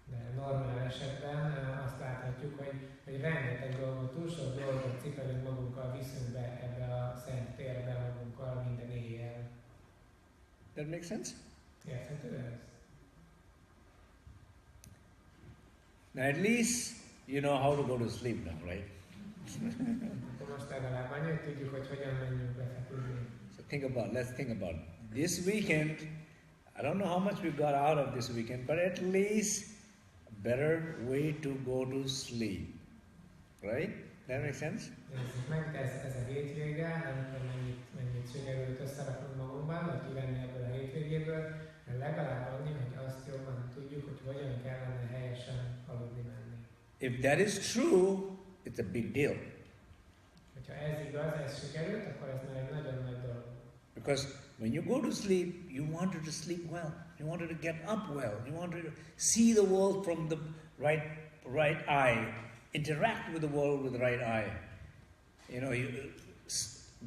De normál esetben azt láthatjuk, hogy rengeteg dolgot, túl sok dolgot cipelünk magunkkal, viszünk be ebbe a szent térbe magunkkal minden éjjel. That makes sense? Érthető ez? Now at least you know how to go to sleep now, right? Akkor most legalább annyit tudjuk, hogy hogyan menjünk lefeküdni. So let's think about it. This weekend, I don't know how much we got out of this weekend, but at least a better way to go to sleep. Right? That makes sense? Nézzük meg, ez a hétvége, nem tudom mennyit sikerült összeraknunk magunkban, vagy kivenni ebből a hétvégéből, de legalább annyi, hogy azt jobban tudjuk, hogy hogyan kellene helyesen aludni menni. If that is true, it's a big deal. Ha ez igaz, ez sikerült, akkor ez már egy nagyon nagy dolog. Because when you go to sleep, you wanted to sleep well. You wanted to get up well. You wanted to see the world from the right eye. Interact with the world with the right eye. You know, you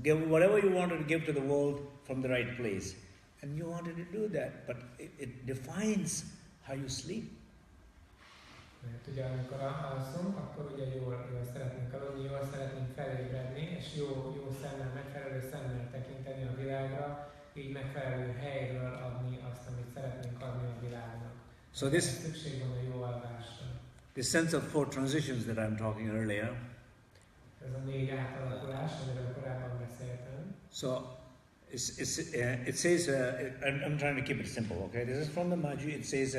give whatever you wanted to give to the world from the right place. And you wanted to do that, but it defines how you sleep. Mert ugye amikor alszunk, akkor ugye jól szeretnénk aludni, jól szeretnénk felébredni, és jó szemmel, megfelelő szemmel tekinteni a világra, így megfelelő helyről adni azt, amit szeretnénk adni a világnak. So this szükség van a jó alvásra. This sense of 4 transitions that I'm talking earlier. Ez a 4 átalakulás, amiről korábban beszéltem. So it says, I'm trying to keep it simple, okay? This is from the Majji. It says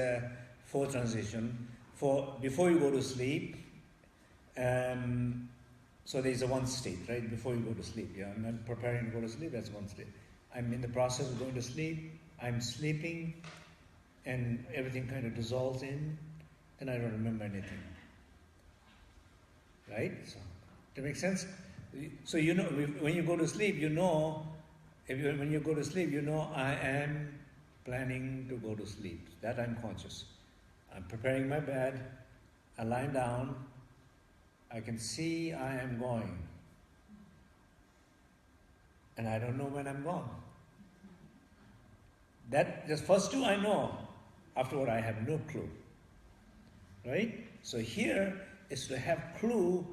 4 transition. Before you go to sleep, so there's a one state, right? Before you go to sleep, yeah. I'm not preparing to go to sleep, that's one state. I'm in the process of going to sleep, I'm sleeping, and everything kind of dissolves in, and I don't remember anything. Right? So, that makes sense? So you know, when you go to sleep, you know, when you go to sleep, you know, I am planning to go to sleep. That I'm conscious. I'm preparing my bed, I lie down, I can see I am going. And I don't know when I'm going. The first 2 I know, afterward I have no clue. Right? So here is to have clue.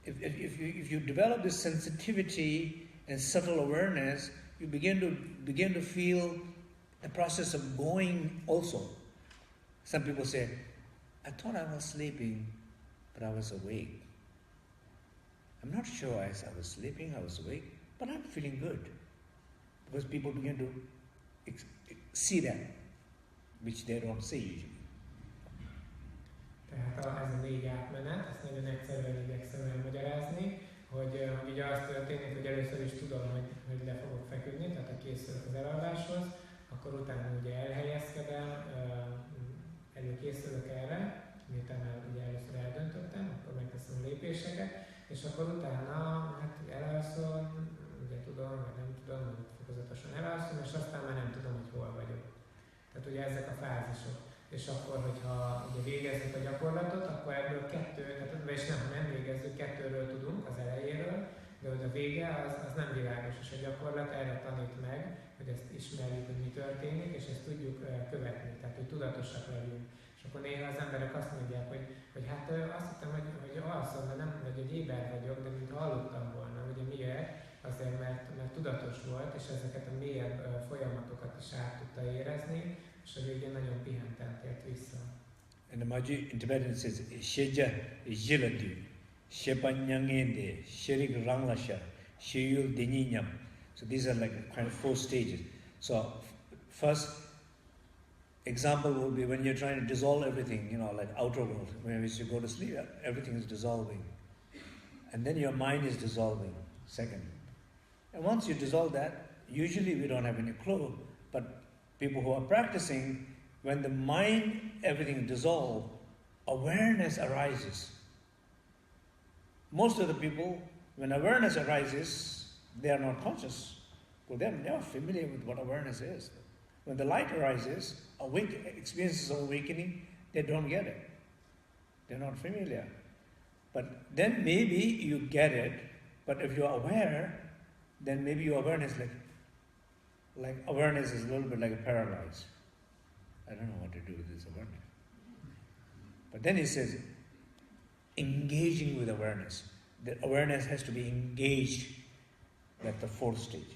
If you develop this sensitivity and subtle awareness, you begin to feel the process of going also. Some people say, I thought I was sleeping, but I was awake. I'm not sure I was sleeping, I was awake, but I'm feeling good. Because people begin to see that, which they don't see usually. Tehát ez a 4 átmenet, ezt nagyon egyszerűen igyekszem elmagyarázni, hogy ugye az történik, hogy először is tudom, hogy le fogok feküdni, tehát ha készülök az elalváshoz, akkor utána ugye elhelyezkedem, előkészülök erre, miután ugye először eldöntöttem, akkor megteszem a lépéseket, és akkor utána hát elalszom, ugye tudom, vagy nem tudom, fokozatosan elalszom, és aztán már nem tudom, hogy hol vagyok. Tehát ugye ezek a fázisok. És akkor, hogyha ugye végezzük a gyakorlatot, akkor ebből vagyis nem végezzük, 2-ről tudunk, az elejéről, de hogy a vége az nem világos, és a gyakorlat erre tanít meg, hogy ezt ismerjük, hogy mi történik, és ezt tudjuk követni, tehát hogy tudatosak legyünk. És akkor néha az emberek azt mondják, hogy hát azt hittem, hogy alszom, de nem, vagy hogy éber vagyok, de mintha aludtam volna. Ugye miért? Azért, mert tudatos volt, és ezeket a mélyebb folyamatokat is át tudta érezni, és a végén nagyon pihenten tért vissza. And the Maji in Tibetan says, Sheja Jiladu, Shepanyangende, Sherik Ranglasha, Sheyul Deninyam. So these are like kind of 4 stages. So first example will be when you're trying to dissolve everything, like outer world. When you go to sleep, everything is dissolving. And then your mind is dissolving, second. And once you dissolve that, usually we don't have any clue, but people who are practicing, when the mind, everything dissolves, awareness arises. Most of the people, when awareness arises, they are not conscious. Well, they're not familiar with what awareness is. When the light arises, experiences of awakening, they don't get it. They're not familiar. But then maybe you get it, but if you're aware, then maybe your awareness, like awareness is a little bit like a paralyzed. I don't know what to do with this awareness. But then he says, engaging with awareness. The awareness has to be engaged at the 4th stage,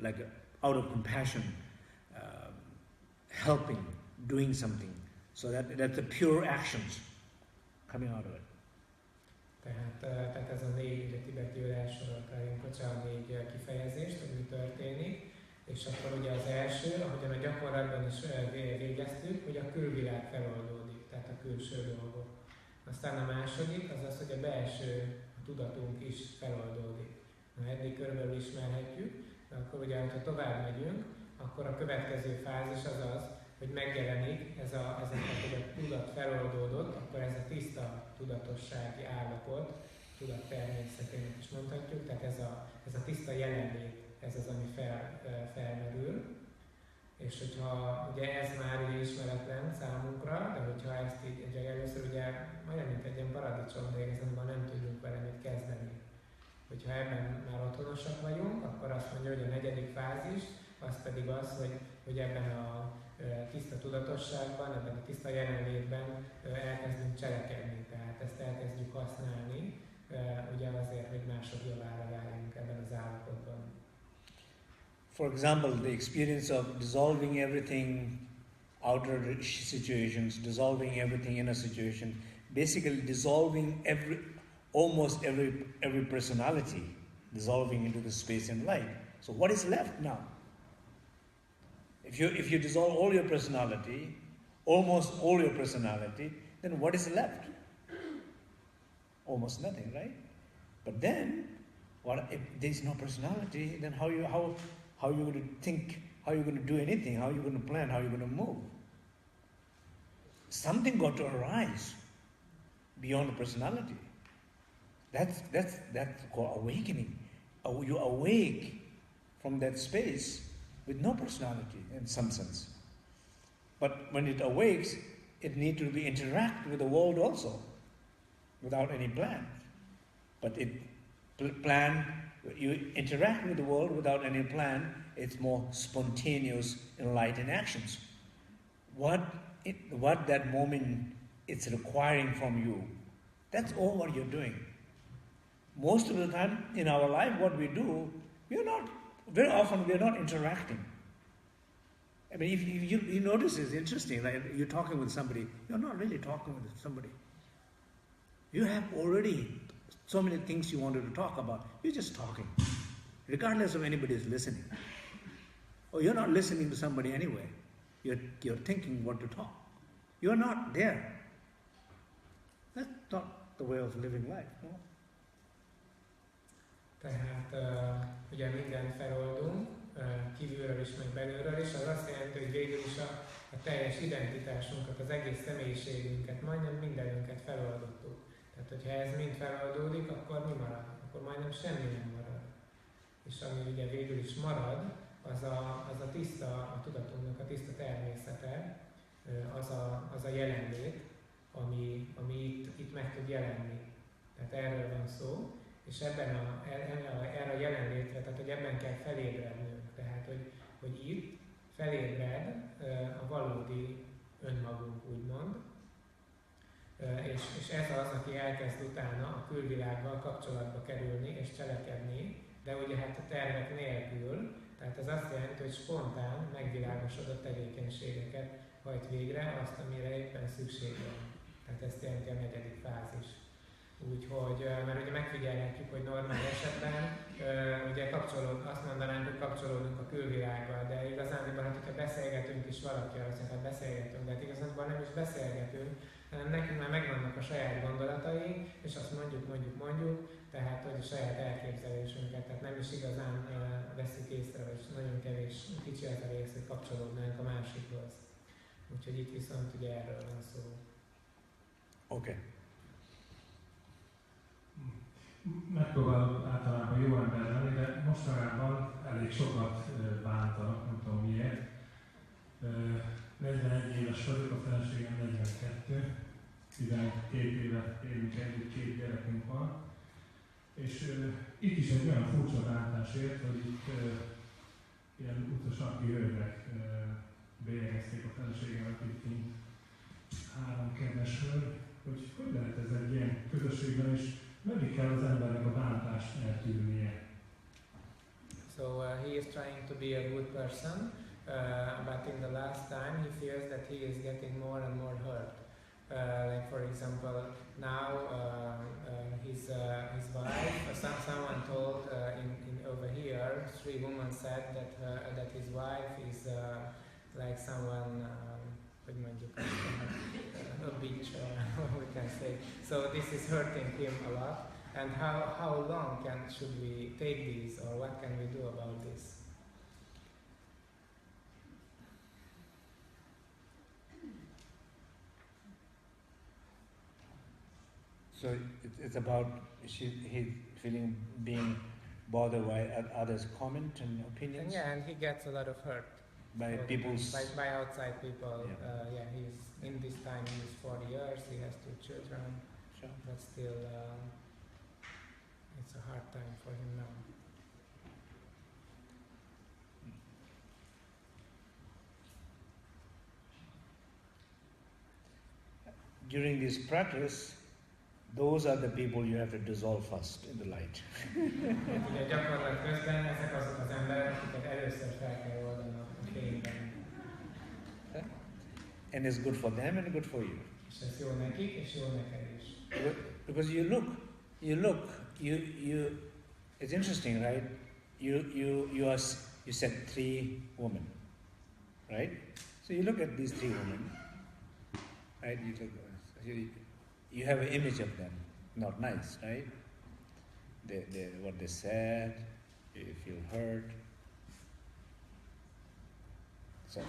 like out of compassion, helping, doing something. So that's the pure actions coming out of it. Tehát ez a 4 tibeti írás sorolta Rinpoche a 4 kifejezést, hogy mi történik, és akkor ugye az első, ahogyan a gyakorlatban is végeztük, hogy a külvilág feloldódik, tehát a külső dolgok. Aztán a második az az, hogy a belső tudatunk is feloldódik. Na, eddig körülbelül ismerhetjük, de akkor ugye, ha tovább megyünk, akkor a következő fázis az az, hogy megjelenik hogy a tudat feloldódott, akkor ez a tiszta tudatossági állapot, tudat természetének is mondhatjuk, tehát ez a tiszta jelenlét, ez az, ami felmerül. És hogyha ugye ez már ugye ismeretlen számunkra, de hogyha ezt így először ugye majdnem mint egy ilyen paradicsom, de igazából nem tudunk vele mit kezdeni. Hogyha ebben már otthonosak vagyunk, akkor azt mondja, hogy a 4. fázis, az pedig az, hogy ebben a tiszta tudatosságban, ebben a tiszta jelenlétben elkezdünk cselekedni, tehát ezt elkezdjük használni, ugye azért, hogy mások javára váljunk ebben az állapotban. For example, the experience of dissolving everything, outer situations, dissolving everything inner situation, basically dissolving almost every personality, dissolving into the space and light. So what is left now? If you dissolve all your personality, almost all your personality, then what is left? Almost nothing, right? But then, if there's no personality, then how are you going to think? How are you going to do anything? How are you going to plan? How are you going to move? Something got to arise beyond the personality. That's called awakening. You awake from that space with no personality in some sense. But when it awakes, it needs to be interact with the world also, without any plan. But you interact with the world without any plan, it's more spontaneous in light and actions. What that moment it's requiring from you, that's all what you're doing. Most of the time in our life, what we do, very often we're not interacting. I mean, if you notice, it's interesting, like you're talking with somebody, you're not really talking with somebody. You have already so many things you wanted to talk about. You're just talking, regardless of anybody is listening. Or you're not listening to somebody anyway. You're thinking what to talk. You're not there. That's not the way of living life, no? Tehát ugye mindent feloldunk, kívülről is, meg belülről is, az azt jelenti, hogy végül is a teljes identitásunkat, az egész személyiségünket, majdnem mindenünket feloldottuk. Tehát, hogyha ez mind feloldódik, akkor mi marad? Akkor majdnem semmi nem marad. És ami ugye végül is marad, az a tiszta, a tudatunknak a tiszta természete, az a jelenlét, ami itt meg tud jelenni. Tehát erről van szó, és erre a jelenlétre, tehát hogy ebben kell felébrednünk. Tehát, hogy itt felébred a valódi önmagunk, úgymond, és ez az, aki elkezd utána a külvilággal kapcsolatba kerülni és cselekedni, de ugye hát a tervek nélkül, tehát ez azt jelenti, hogy spontán, megvilágosodott tevékenységeket hajt végre azt, amire éppen szükség van. Tehát ezt jelenti a 4. fázis. Úgyhogy, mert ugye megfigyelhetjük, hogy normál esetben ugye azt mondanánk, hogy kapcsolódunk a külvilággal, de igazán, hát, hogyha beszélgetünk is valakivel, azt mondjuk, hát beszélgetünk, de hát igazán nem is beszélgetünk, hanem nekünk már megvannak a saját gondolataink, és azt mondjuk, tehát hogy a saját elképzelésünket, tehát nem is igazán veszük észre, vagy nagyon kicsi az a rész, hogy kapcsolódnánk a másikhoz. Úgyhogy itt viszont ugye erről van szó. Okay. Megpróbálok általában jó ember lenni, de mostanában elég sokat bántanak, nem tudom miért. 41 éves vagyok, a feleségem 42, 12 évet élünk együtt, 2 gyerekünk van. És itt is egy olyan furcsa bántás ért, hogy itt ilyen utasaki hölgyek bélyegezték a feleségemet itt kint, 3 kedves hölgy, hogy lehet ez egy ilyen közösségben is, meddig kell az embernek a bántást eltűrnie. So he is trying to be a good person, but in the last time he feels that he is getting more and more hurt. Like for example, now his wife, someone told in over here, 3 women said that his wife is like someone, a bitch, or we can say. So this is hurting him a lot. And how long should we take these, or what can we do about this? So it's about he feeling being bothered by others' comment and opinions. And he gets a lot of hurt by people's by outside people. Yeah. He's in this time. He's 40 years. He has 2 children, Sure. but still, it's a hard time for him now. During this practice, those are the people you have to dissolve first in the light. Ugye gyakorlat közben ezek azok az emberek, akiket először fel kell oldani a fényben. And it's good for them and good for you. És ez jó nekik, és jó neked is. Because you look, it's interesting, right? You said 3 women, right? So you look at these 3 women, right? You have an image of them, not nice, right? What they said, you feel hurt. So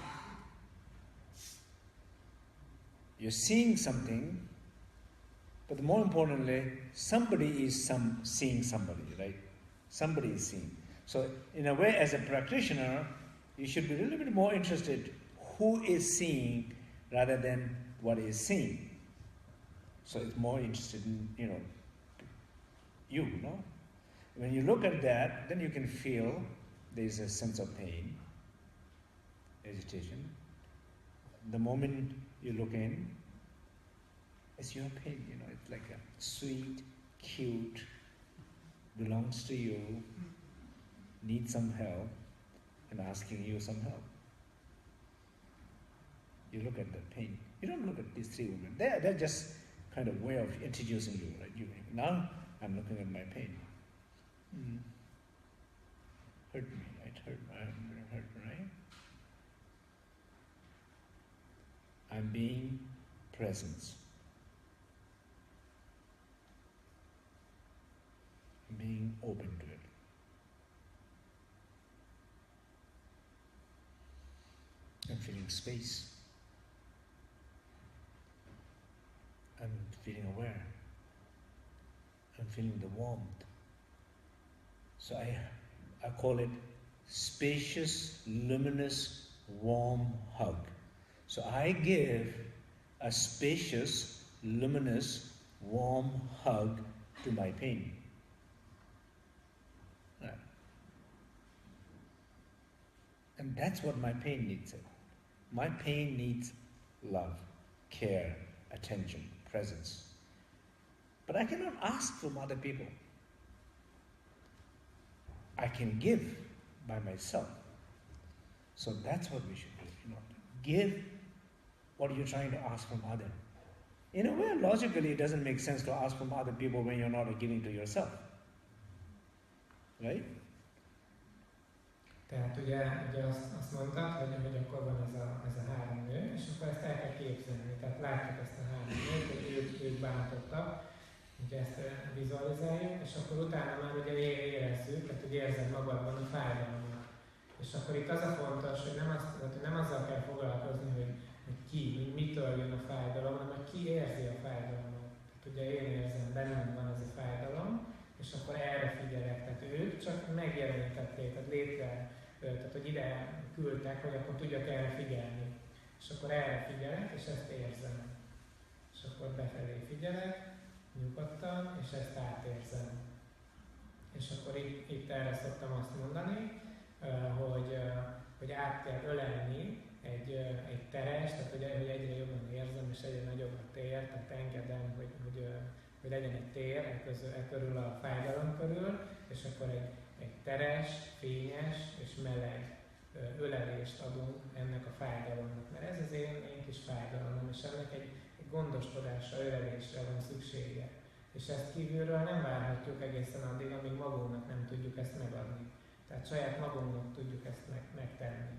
you're seeing something, but more importantly, somebody is seeing somebody, right? Somebody is seeing. So in a way, as a practitioner, you should be a little bit more interested who is seeing rather than what is seen. So it's more interested in, you know? When you look at that, then you can feel there's a sense of pain, agitation. The moment you look in, it's your pain, it's like a sweet, cute, belongs to you, needs some help, and asking you some help. You look at the pain. You don't look at these 3 women. They're just kind of way of introducing you, right? Now I'm looking at my pain. Hurt me, right? Hurt, right? I'm being presence. I'm being open to it. I'm feeling space. I'm feeling aware. I'm feeling the warmth. So I call it spacious, luminous, warm hug. So I give a spacious, luminous, warm hug to my pain. Right. And that's what my pain needs. My pain needs love, care, attention, presence. But I cannot ask from other people. I can give by myself. So that's what we should do. Give what you're trying to ask from others. In a way, logically, it doesn't make sense to ask from other people when you're not giving to yourself. Right? Tehát ugye azt mondtad, hogy akkor van ez a három nő, és akkor ezt el kell képzelni. Tehát látjuk ezt a három nőt, hogy ők bántottak, ugye ezt vizualizáljuk, és akkor utána már ugye érezzük, tehát hogy érzed magadban a fájdalmat. És akkor itt az a fontos, hogy nem azzal kell foglalkozni, hogy mitől jön a fájdalom, hanem hogy ki érzi a fájdalmat. Tehát ugye én érzem, bennem van ez a fájdalom, és akkor erre figyelek. Tehát ők csak megjelenítették, tehát létre, tehát hogy ide küldtek, hogy akkor tudjak erre figyelni. És akkor erre figyelek, és ezt érzem. És akkor befelé figyelek, nyugodtan, és ezt átérzem. És akkor itt erre szoktam azt mondani, hogy át kell ölelni egy teres, tehát hogy egyre jobban érzem, és egyre nagyobb a tér, tehát engedem, hogy legyen egy tér körül a fájdalom körül, és akkor egy teres, fényes és meleg ölelést adunk ennek a fájdalomnak. Mert ez az én kis fájdalom, és ennek egy gondoskodásra, ölelésre van szüksége. És ezt kívülről nem várhatjuk egészen addig, amíg magunknak nem tudjuk ezt megadni. Tehát saját magunknak tudjuk ezt megtenni.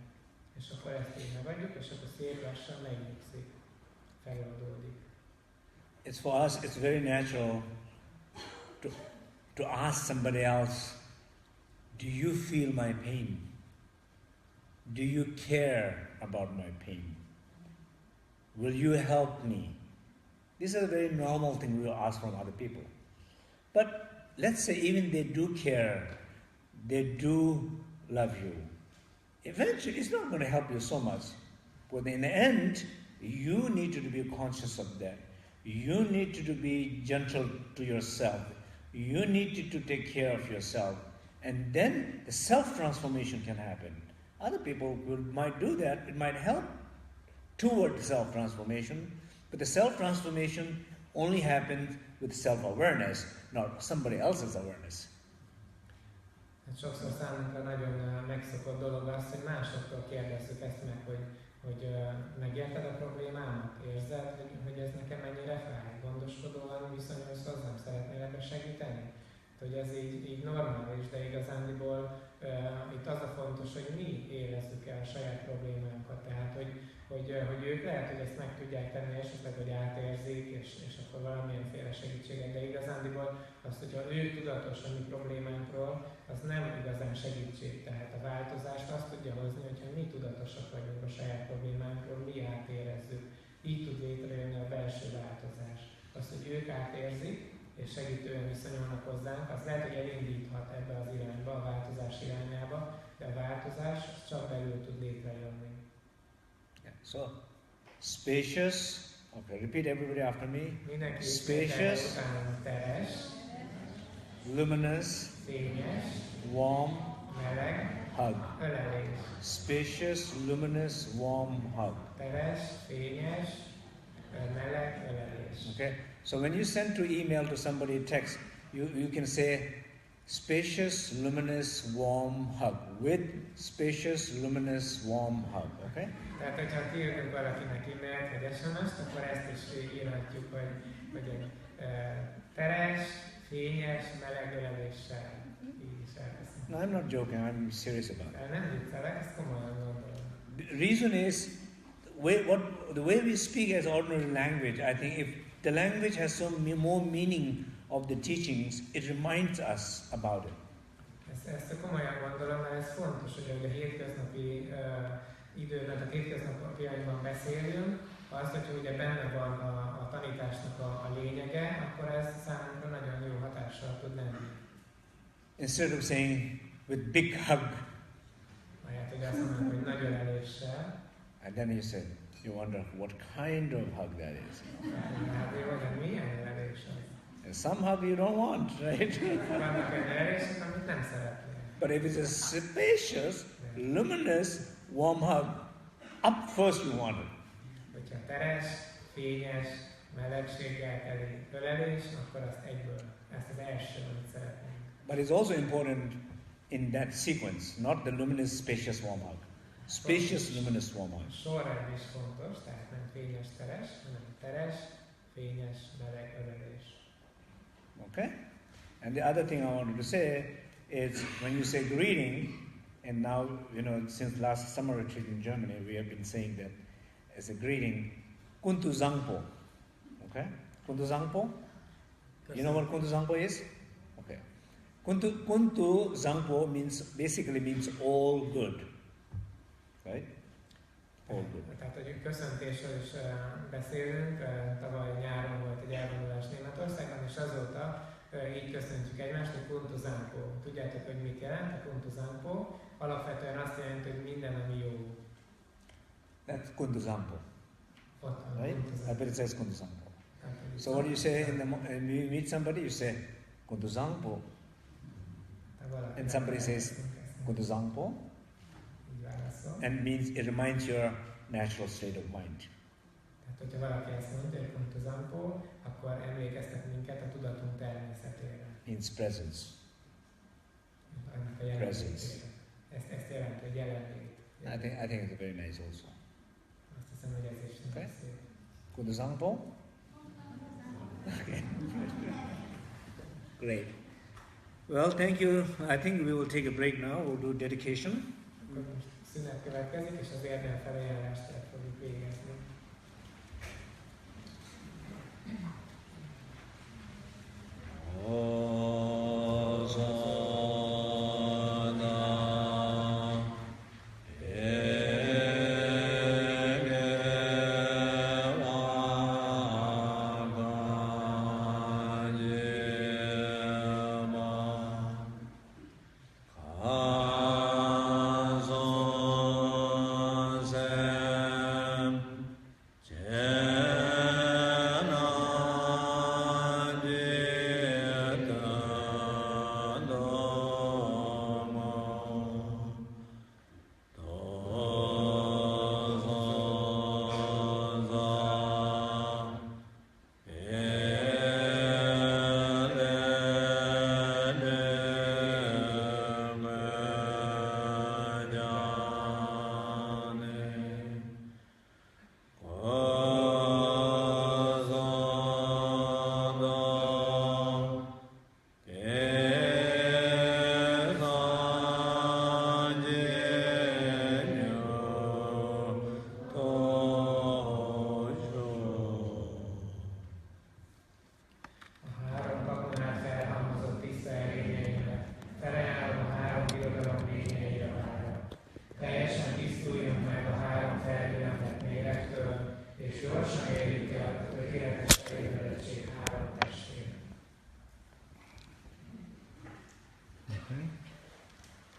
És akkor ezt így megadjuk, és akkor szép lassan megnyugszik, feloldódik. It's for us, it's very natural to ask somebody else, do you feel my pain? Do you care about my pain? Will you help me? This is a very normal thing we will ask from other people. But let's say even they do care, they do love you. Eventually, it's not going to help you so much. But in the end, you need to be conscious of that. You need to be gentle to yourself. You need to take care of yourself. And then the self-transformation can happen. Other people might do that. It might help toward self-transformation. But the self-transformation only happens with self-awareness, not somebody else's awareness. Sokszor számunkra nagyon megszokott dolog az, hogy másoktól kérdezzük ezt meg, hogy megérted a problémámat, érzed, hogy ez nekem mennyire fáj, gondoskodóan viszonyulsz hozzám, szeretnél ebben segíteni? Hogy ez így normális, de igazándiból itt az a fontos, hogy mi érezzük el a saját problémánkat, tehát hogy ők lehet, hogy ezt meg tudják tenni, esetleg, hogy átérzik, és akkor valamilyenféle segítséget, de igazándiból azt, hogyha ő tudatos a mi problémánkról, az nem igazán segítség, tehát a változást azt tudja hozni, hogyha mi tudatosak vagyunk a saját problémánkról, mi átérezzük, így tud létrejönni a belső változás. Az, hogy ők átérzik, és segítően viszonyulnak hozzánk, az lehet, hogy elindíthat ebbe az irányba, a változás irányába, de a változás csak belül tud létrejönni. Yeah. So, spacious, okay, repeat everybody after me. Mindenki spacious, teres, luminous, fényes, warm, meleg, hug. ölelés. Spacious, luminous, warm hug. Teres, fényes, meleg, ölelés. Okay? So when you send to email to somebody text, you can say spacious, luminous, warm hug with spacious, luminous, warm hug. Okay? Tehát, hogyha kiírunk valakinek e-mailt vagy SMS-t, akkor ezt is írhatjuk, hogy egy teres, fényes, meleg öleléssel. Így is elveszem. No, I'm not joking. I'm serious about it. Nem viccelek, ezt komolyan gondolom. The reason is the way we speak as ordinary language. I think if the language has more meaning of the teachings, it reminds us about it. Ezt komolyan gondolom, mert ez fontos, hogy a hétköznapi időben, a hétköznapiaiban beszélünk, az, hogy ugye benne van a tanításnak a lényege, akkor ez számunkra nagyon jó hatással tud lenni. Instead of saying with big hug, hogy azt mondjuk, hogy nagy öleléssel. And then you wonder what kind of hug that is. Hát jó, de milyen ölelés az? And some hug you don't want, right? Vannak olyan ölelések, amit nem szeretnél. But if it's a spacious, luminous, warm hug, up first you want it. Hogyha teres, fényes, melegséggel teli ölelés, akkor azt egyből, ezt az első, amit szeretnénk. But it's also important in that sequence, not the luminous, spacious, warm hug. Spacious, luminous, warm hug. Sorrend is fontos, tehát nem fényes, teres, hanem teres, fényes, meleg ölelés. Okay? And the other thing I wanted to say is when you say greeting, and now, since last summer retreat in Germany, we have been saying that as a greeting, Kuntu Zangpo. Okay? Kuntu Zangpo? You know what Kuntu Zangpo is? Okay. Kuntu Zangpo basically means all good. Right? All good. Tehát, hogy köszöntésről is beszélünk, tavaly nyáron volt egy elvonulás Németországban, és azóta így köszöntjük egymást, hogy Kuntu Zangpo. Tudjátok, hogy mit jelent a Kuntu Zangpo? Alapvetően azt jelenti, hogy minden, ami jó. That's Kuntu Zangpo. Ott van, Right? Kuntu Zangpo. But it says Kuntu Zangpo. So what do you say when you meet somebody? You say Kuntu Zangpo. And somebody says Kuntu Zangpo. And it means your natural state of mind. Tehát, hogyha valaki ezt mondja, hogy Kuntu Zangpo, akkor emlékeztet minket a tudatunk természetére. Means presence. Annak a jelenlétére. Ezt jelenti, hogy jelenlét. I think it's very nice also. Azt hiszem, hogy ez is nagyon szép. Kuntu Zangpo? Okay. Great. Well, thank you. I think we will take a break now. We'll do dedication. Akkor most szünet következik, és az érdem felajánlást fogjuk végezni.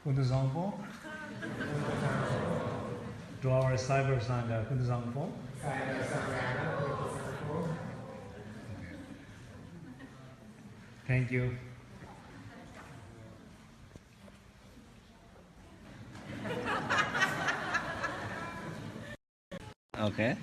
Kuntu Zangpo. To our Cyber Sangha, Kuntu Zangpo. Thank you. Okay.